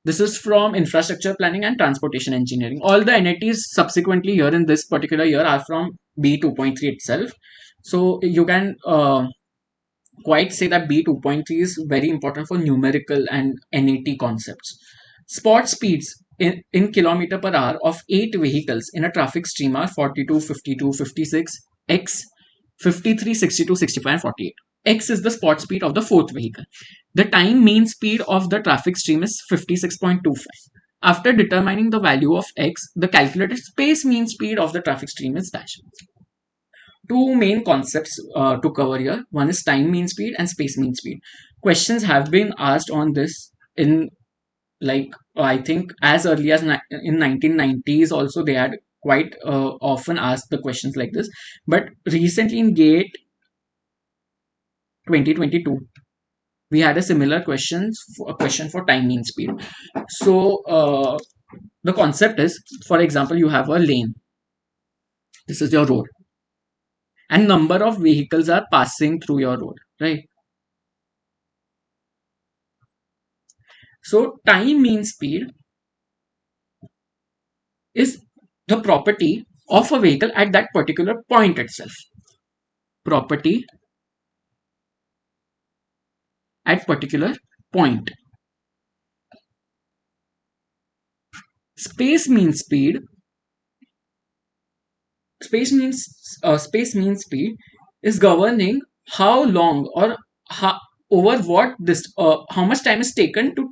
This is from infrastructure planning and transportation engineering. All the NATs subsequently here in this particular year are from B 2.3 itself. So you can quite say that B 2.3 is very important for numerical and NAT concepts. Spot speeds in kilometer per hour of 8 vehicles in a traffic stream are 42, 52, 56, x 53, 62, 65 and 48. X is the spot speed of the fourth vehicle. The time mean speed of the traffic stream is 56.25. After determining the value of x, the calculated space mean speed of the traffic stream is dash. Two main concepts to cover here. One is time mean speed and space mean speed. Questions have been asked on this in, like, I think as early as in 1990s also they had quite often asked the questions like this. But recently in GATE 2022, we had a similar a question for time mean speed. So the concept is, for example, you have a lane. This is your road, and number of vehicles are passing through your road, right? So time mean speed is the property of a vehicle at that particular point itself. Property at particular point. Space mean speed. Space mean speed is governing how long or over what this how much time is taken to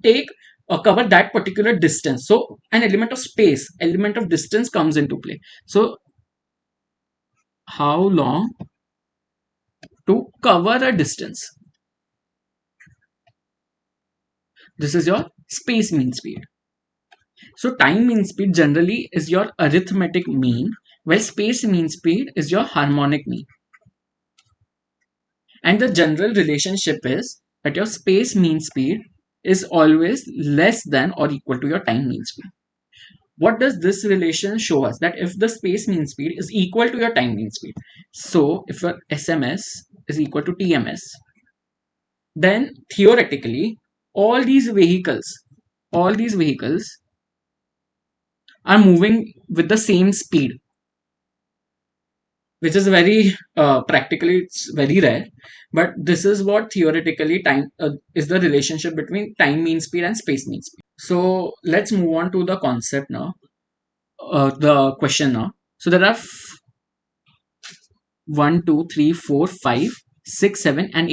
cover that particular distance. So an element of space, element of distance comes into play. So how long to cover a distance. This is your space mean speed. So time mean speed generally is your arithmetic mean, while space mean speed is your harmonic mean. And the general relationship is that your space mean speed is always less than or equal to your time mean speed. What does this relation show us? That if the space mean speed is equal to your time mean speed, so if your SMS is equal to TMS, then theoretically all these vehicles are moving with the same speed, which is very practically it's very rare, but this is what theoretically time is the relationship between time mean speed and space mean speed. So let's move on to the concept now, the question now. So there are 1 2 3 4 5 6 7 and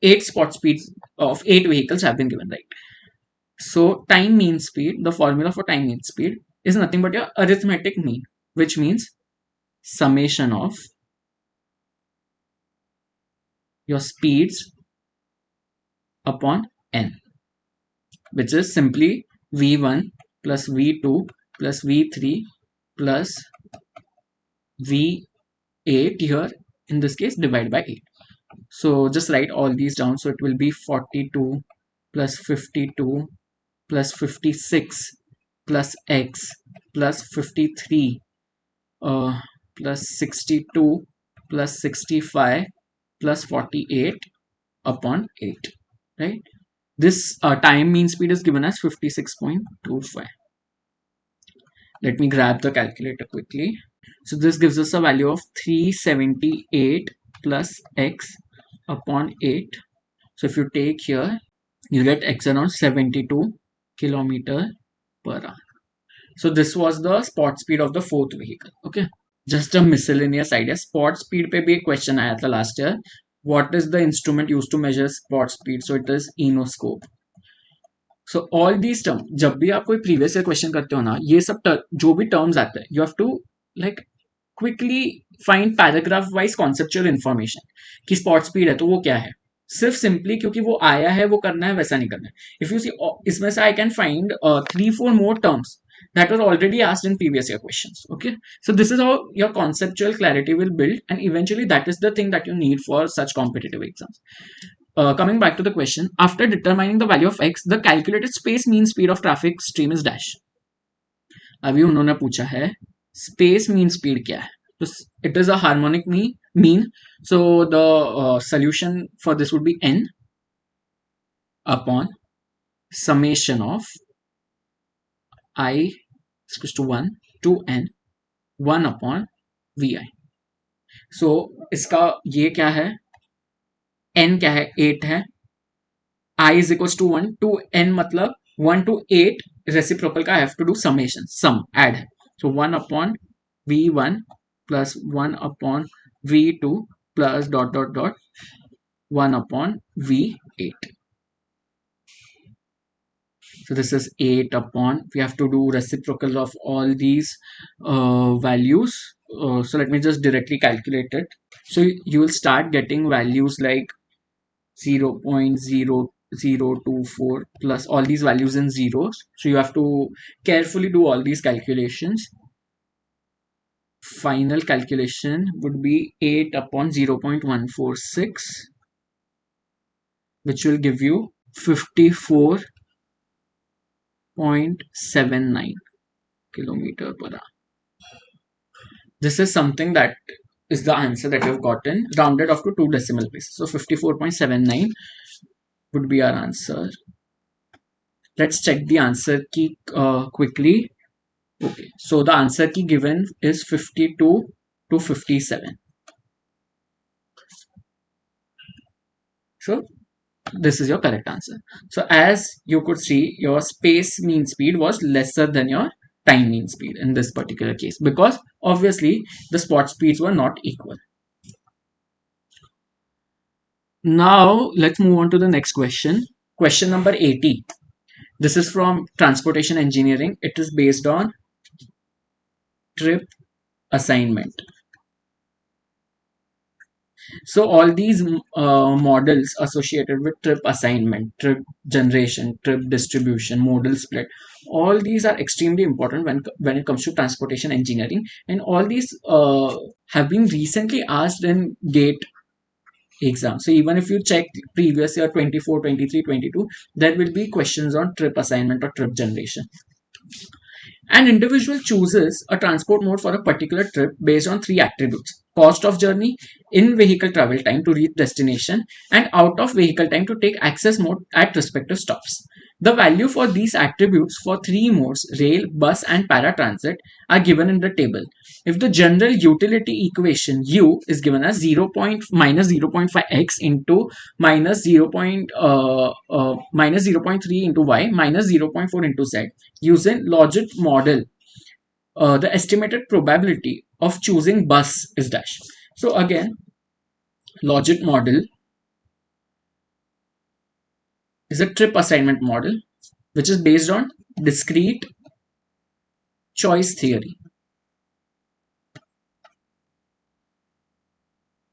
8 spot speeds of 8 vehicles have been given, right? So time mean speed, the formula for time mean speed is nothing but your arithmetic mean, which means summation of your speeds upon n, which is simply v1 plus v2 plus v3 plus v8 here in this case divided by 8. So just write all these down. So it will be 42 plus 52 plus 56 plus x plus 53 plus 62 plus 65 plus 48 upon 8, right? This time mean speed is given as 56.25. Let me grab the calculator quickly. So this gives us a value of 378 plus x upon 8. So if you take here, you get x around 72 kilometer per hour. So this was the spot speed of the fourth vehicle. Okay. Just a miscellaneous idea. Spot speed पे भी एक question आया था last year. What is the instrument used to measure spot speed? So it is enoscope. So all these terms, जब भी आप कोई previous year question करते हो ना, ये सब जो भी terms आते हैं, you have to like quickly find paragraph wise conceptual information कि spot speed है तो वो क्या है. सिर्फ सिंपली क्योंकि वो आया है वो करना है वैसा नहीं करना है. इफ यू सी इसमें से I can find 3-4 more terms that were already asked in previous year questions. Okay, so this is how your conceptual clarity will build, and eventually that is the thing that you need for such competitive exams. Coming back to the question, after determining the value of x, the calculated space mean speed of traffic stream is dash. अभी उन्होंने पूछा है space mean speed क्या है. So it is a harmonic mean. So the solution for this would be n upon summation of I is equals to 1 to n 1 upon vi. So इसका ये क्या है, n क्या है, 8 है, I is equals to 1 to n मतलब 1 to 8 reciprocal का I have to do summation, sum add है. So 1 upon v1 plus 1 upon v2 plus dot dot dot 1 upon v8. So this is 8 upon, we have to do reciprocal of all these values. So let me just directly calculate it. So you will start getting values like 0.0024 plus all these values in zeros. So you have to carefully do all these calculations. Final calculation would be 8 upon 0.146, which will give you 54.79 kilometer per hour. This is something that is the answer that you've gotten, rounded off to 2 decimal places. So 54.79 would be our answer. Let's check the answer key quickly. Okay, so the answer key given is 52 to 57. So this is your correct answer. So as you could see, your space mean speed was lesser than your time mean speed in this particular case, because obviously the spot speeds were not equal. Now let's move on to the next question. Question number 80. This is from transportation engineering. It is based on trip assignment. So all these models associated with trip assignment, trip generation, trip distribution, modal split, all these are extremely important when it comes to transportation engineering, and all these have been recently asked in GATE exam. So even if you check previous year 24, 23, 22, there will be questions on trip assignment or trip generation. An individual chooses a transport mode for a particular trip based on 3 attributes: cost of journey, in-vehicle travel time to reach destination, and out-of-vehicle time to take access mode at respective stops. The value for these attributes for 3 modes, rail, bus, and paratransit, are given in the table. If the general utility equation U is given as minus 0.5x into minus 0.3 into y minus 0.4 into z, using logit model, the estimated probability of choosing bus is dash. So again, logit model is a trip assignment model which is based on discrete choice theory.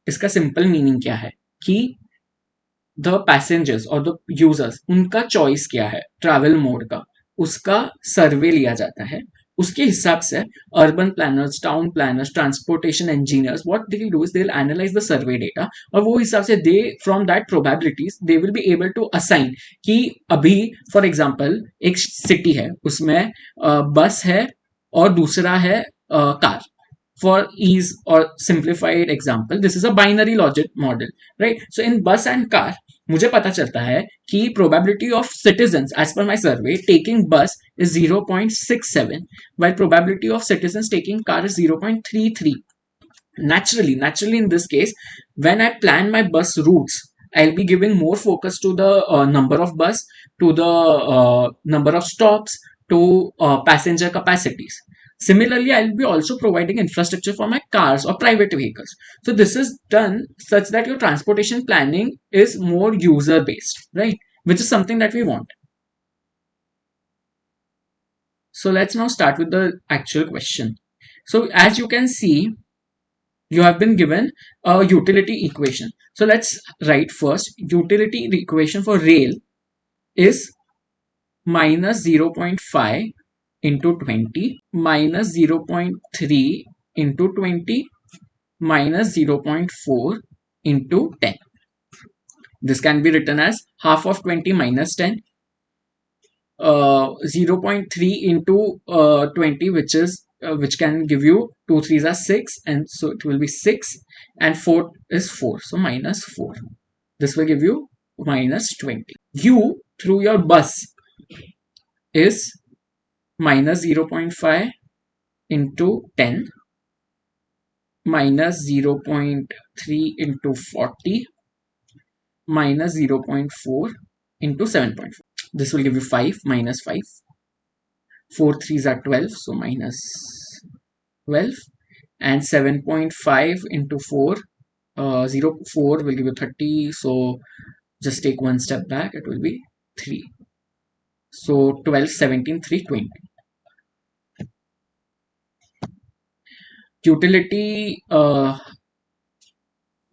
इसका simple meaning क्या है कि the passengers और the users, उनका choice क्या है travel mode का, उसका सर्वे लिया जाता है उसके हिसाब से urban planners, town planners, transportation engineers, what they will do is they will analyse the survey data, और वो हिसाब से they from that probabilities they will be able to assign कि अभी फॉर एग्जांपल एक सिटी है, उसमें बस है और दूसरा है car. For ease or simplified example, this is a binary logic model, right? So in bus and car, मुझे पता चलता है कि probability of citizens as per my survey taking bus is 0.67, while probability of citizens taking car is 0.33. Naturally in this case, when I plan my bus routes, I'll be giving more focus to the number of bus, to the number of stops, to passenger capacities. Similarly, I'll be also providing infrastructure for my cars or private vehicles. So this is done such that your transportation planning is more user based, right? Which is something that we want. So let's now start with the actual question. So as you can see, you have been given a utility equation. So let's write first. Utility equation for rail is minus 0.5 into 20 minus 0.3 into 20 minus 0.4 into 10. This can be written as half of 20 minus 10, 0.3 into 20, which can give you 2 3s are 6, and so it will be 6, and 4 is 4, so minus 4. This will give you minus 20. U through your bus is minus 0.5 into 10 minus 0.3 into 40 minus 0.4 into 7.4. This will give you 5 minus 5. 4 3s are 12, so minus 12, and 7.5 into 4, 4 will give you 30, so just take one step back, it will be 3. So 12, 17, 3, 20. Utility,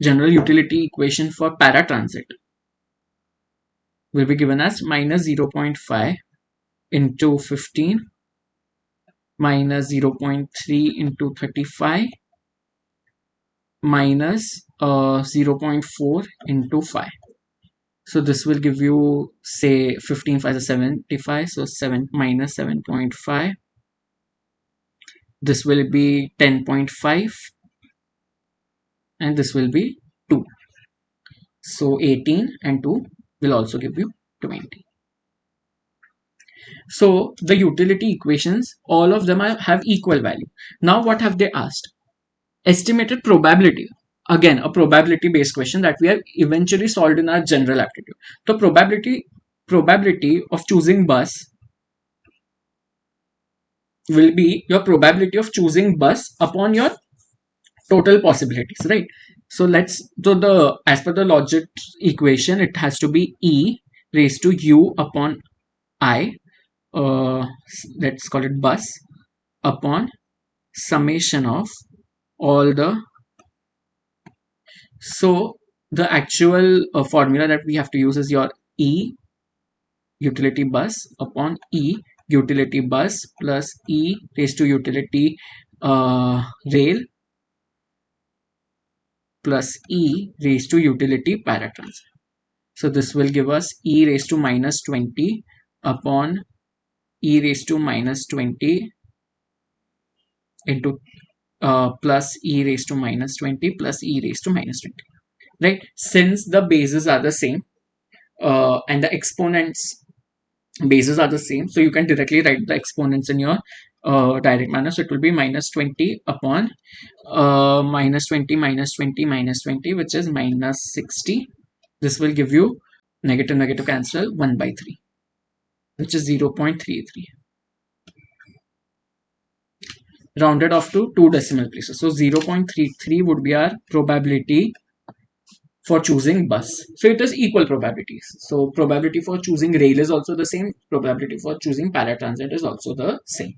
general utility equation for paratransit will be given as minus 0.5 into 15 minus 0.3 into 35 minus 0.4 into 5. So this will give you, say, 15 5 is 75, so 7 minus 7.5. This will be 10.5, and this will be 2. So 18 and 2 will also give you 20. So the utility equations, all of them have equal value. Now what have they asked? Estimated probability. Again, a probability based question that we have eventually solved in our general aptitude. So probability of choosing bus will be your probability of choosing bus upon your total possibilities, right? So as per the logic equation, it has to be E raised to U upon I, let's call it bus, upon summation of all the. So the actual formula that we have to use is your E utility bus upon E utility bus plus E raised to utility rail plus E raised to utility paratransit. So this will give us E raised to minus 20 upon E raised to minus 20 into plus E raised to minus 20 plus E raised to minus 20. Right? Since the bases are the same and the exponents bases are the same, so you can directly write the exponents in your direct manner. So it will be minus 20 upon minus 20 minus 20 minus 20, which is minus 60. This will give you negative negative cancel 1 by 3, which is 0.33. Rounded off to 2 decimal places. So 0.33 would be our probability for choosing bus. So it is equal probabilities. So probability for choosing rail is also the same. Probability for choosing paratransit is also the same.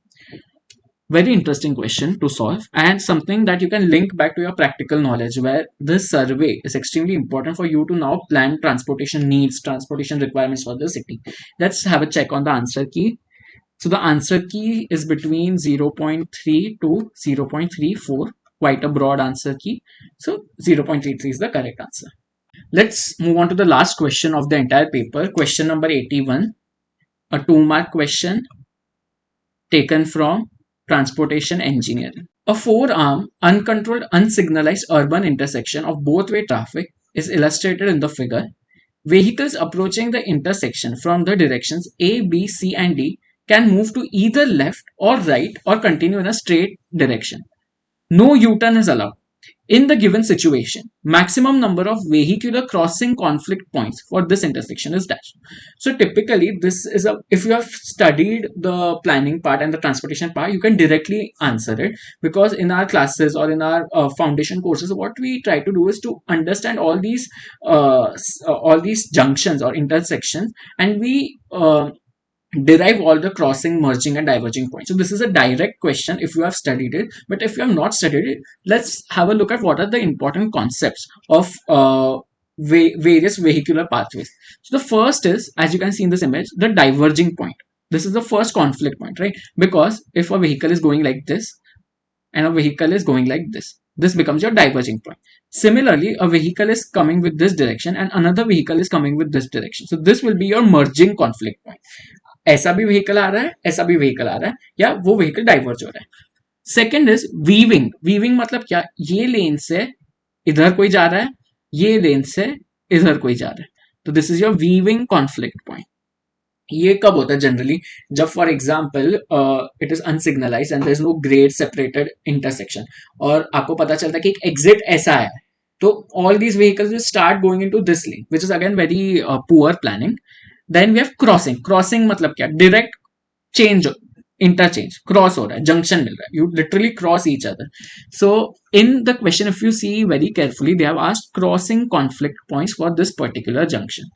Very interesting question to solve, and something that you can link back to your practical knowledge, where this survey is extremely important for you to now plan transportation needs, transportation requirements for the city. Let's have a check on the answer key. So the answer key is between 0.3 to 0.34, quite a broad answer key. So 0.33 is the correct answer. Let's move on to the last question of the entire paper, question number 81, a 2-mark question taken from transportation engineering. A four-arm, uncontrolled, unsignalized urban intersection of both-way traffic is illustrated in the figure. Vehicles approaching the intersection from the directions A, B, C, and D can move to either left or right or continue in a straight direction. No U-turn is allowed. In the given situation, maximum number of vehicular crossing conflict points for this intersection is dash. So typically, this is a if you have studied the planning part and the transportation part, you can directly answer it, because in our classes or in our foundation courses, what we try to do is to understand all these junctions or intersections, and we derive all the crossing, merging, and diverging points. So this is a direct question if you have studied it. But if you have not studied it, let's have a look at what are the important concepts of various vehicular pathways. So the first is, as you can see in this image, the diverging point. This is the first conflict point, right? Because if a vehicle is going like this and a vehicle is going like this becomes your diverging point. Similarly, a vehicle is coming with this direction and another vehicle is coming with this direction. So this will be your merging conflict point. ऐसा भी vehicle आ रहा है, ऐसा भी vehicle आ रहा है, या वो व्हीकल डाइवर्ज हो रहा है. Second is weaving. वीविंग मतलब क्या? ये लेन से इधर कोई जा रहा है, ये लेन से इधर कोई जा रहा है. तो this is your weaving conflict point. ये कब होता है जनरली? जब for example it is unsignalise and there is no grade separated intersection, और आपको पता चलता है कि एक एग्जिट ऐसा है, तो all these vehicles will start going into this lane, which is again very poor planning. Then we have crossing. Crossing मतलब क्या? डायरेक्ट चेंज, interchange, cross हो रहा है, junction मिल रहा है, you literally cross each other. So in the question, if you see very carefully, they have asked crossing conflict points for this particular junction.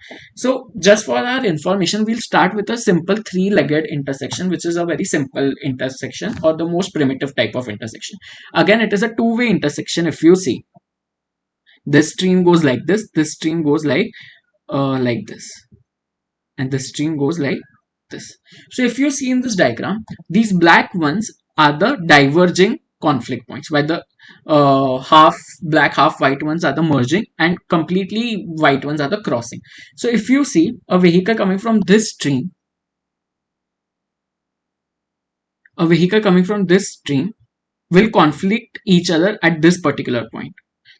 So just for our information, we'll start with a simple three-legged intersection, which is a very simple intersection or the most primitive type of intersection. Again, it is a two-way intersection. If you see, this stream goes like this stream goes like this, and this stream goes like this. So if you see in this diagram, these black ones are the diverging conflict points, while the half black half white ones are the merging, and completely white ones are the crossing. So if you see a vehicle coming from this stream, will conflict each other at this particular point.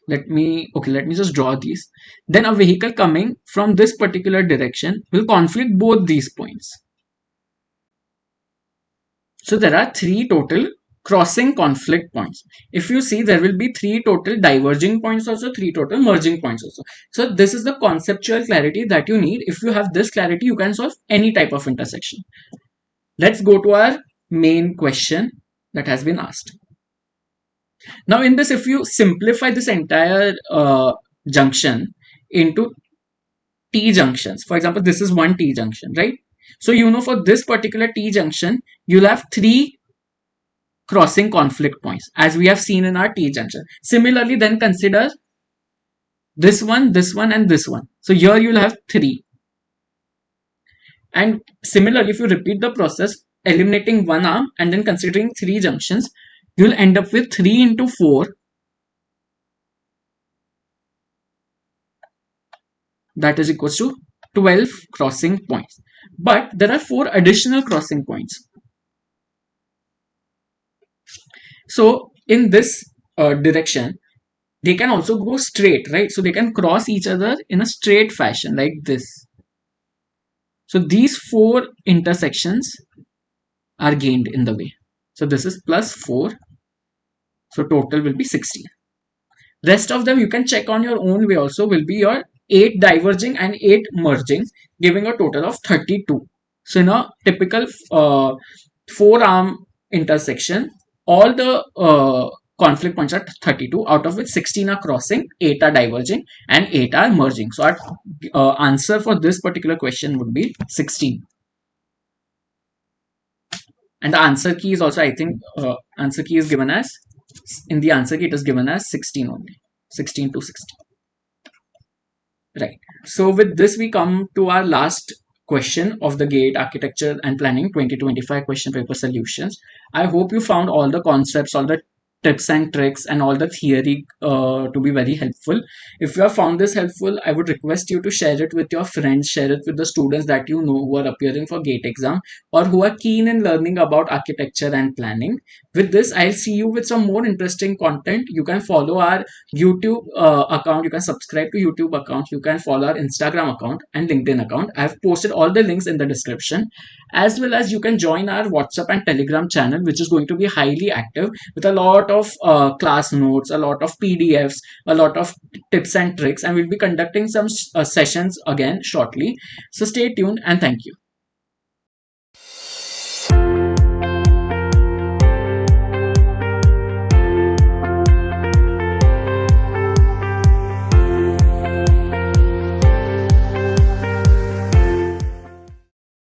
Let me just draw these. Then a vehicle coming from this particular direction will conflict both these points. So there are three total crossing conflict points. If you see, there will be three total diverging points also, three total merging points also. So this is the conceptual clarity that you need. If you have this clarity, you can solve any type of intersection. Let's go to our main question that has been asked. Now in this, if you simplify this entire junction into T junctions, for example, this is one T junction, right? So you know, for this particular T junction, you'll have three crossing conflict points, as we have seen in our T junction. Similarly, then consider this one, and this one. So here you'll have three. And similarly, if you repeat the process, eliminating one arm and then considering three junctions, you'll end up with 3 into 4. That is equals to 12 crossing points. But there are 4 additional crossing points. So in this direction, they can also go straight, right? So they can cross each other in a straight fashion like this. So these 4 intersections are gained in the way. So this is plus 4. So total will be 16. Rest of them you can check on your own way also, will be your 8 diverging and 8 merging, giving a total of 32. So in a typical 4-arm intersection, all the conflict points are 32, out of which 16 are crossing, 8 are diverging, and 8 are merging. So our answer for this particular question would be 16. And the answer key is also, I think, answer key is given as, in the answer key it is given as 16 only, 16 to 16. Right. So with this we come to our last question of the GATE Architecture and Planning 2025 question paper solutions. I hope you found all the concepts, all the tips and tricks, and all the theory to be very helpful. If you have found this helpful, I would request you to share it with your friends, share it with the students that you know who are appearing for GATE exam or who are keen in learning about architecture and planning. With this, I'll see you with some more interesting content. You can follow our YouTube account, you can subscribe to YouTube account, you can follow our Instagram account and LinkedIn account. I've posted all the links in the description, as well as you can join our WhatsApp and Telegram channel, which is going to be highly active with a lot of class notes, a lot of PDFs, a lot of tips and tricks, and we'll be conducting some sessions again shortly. So stay tuned and thank you.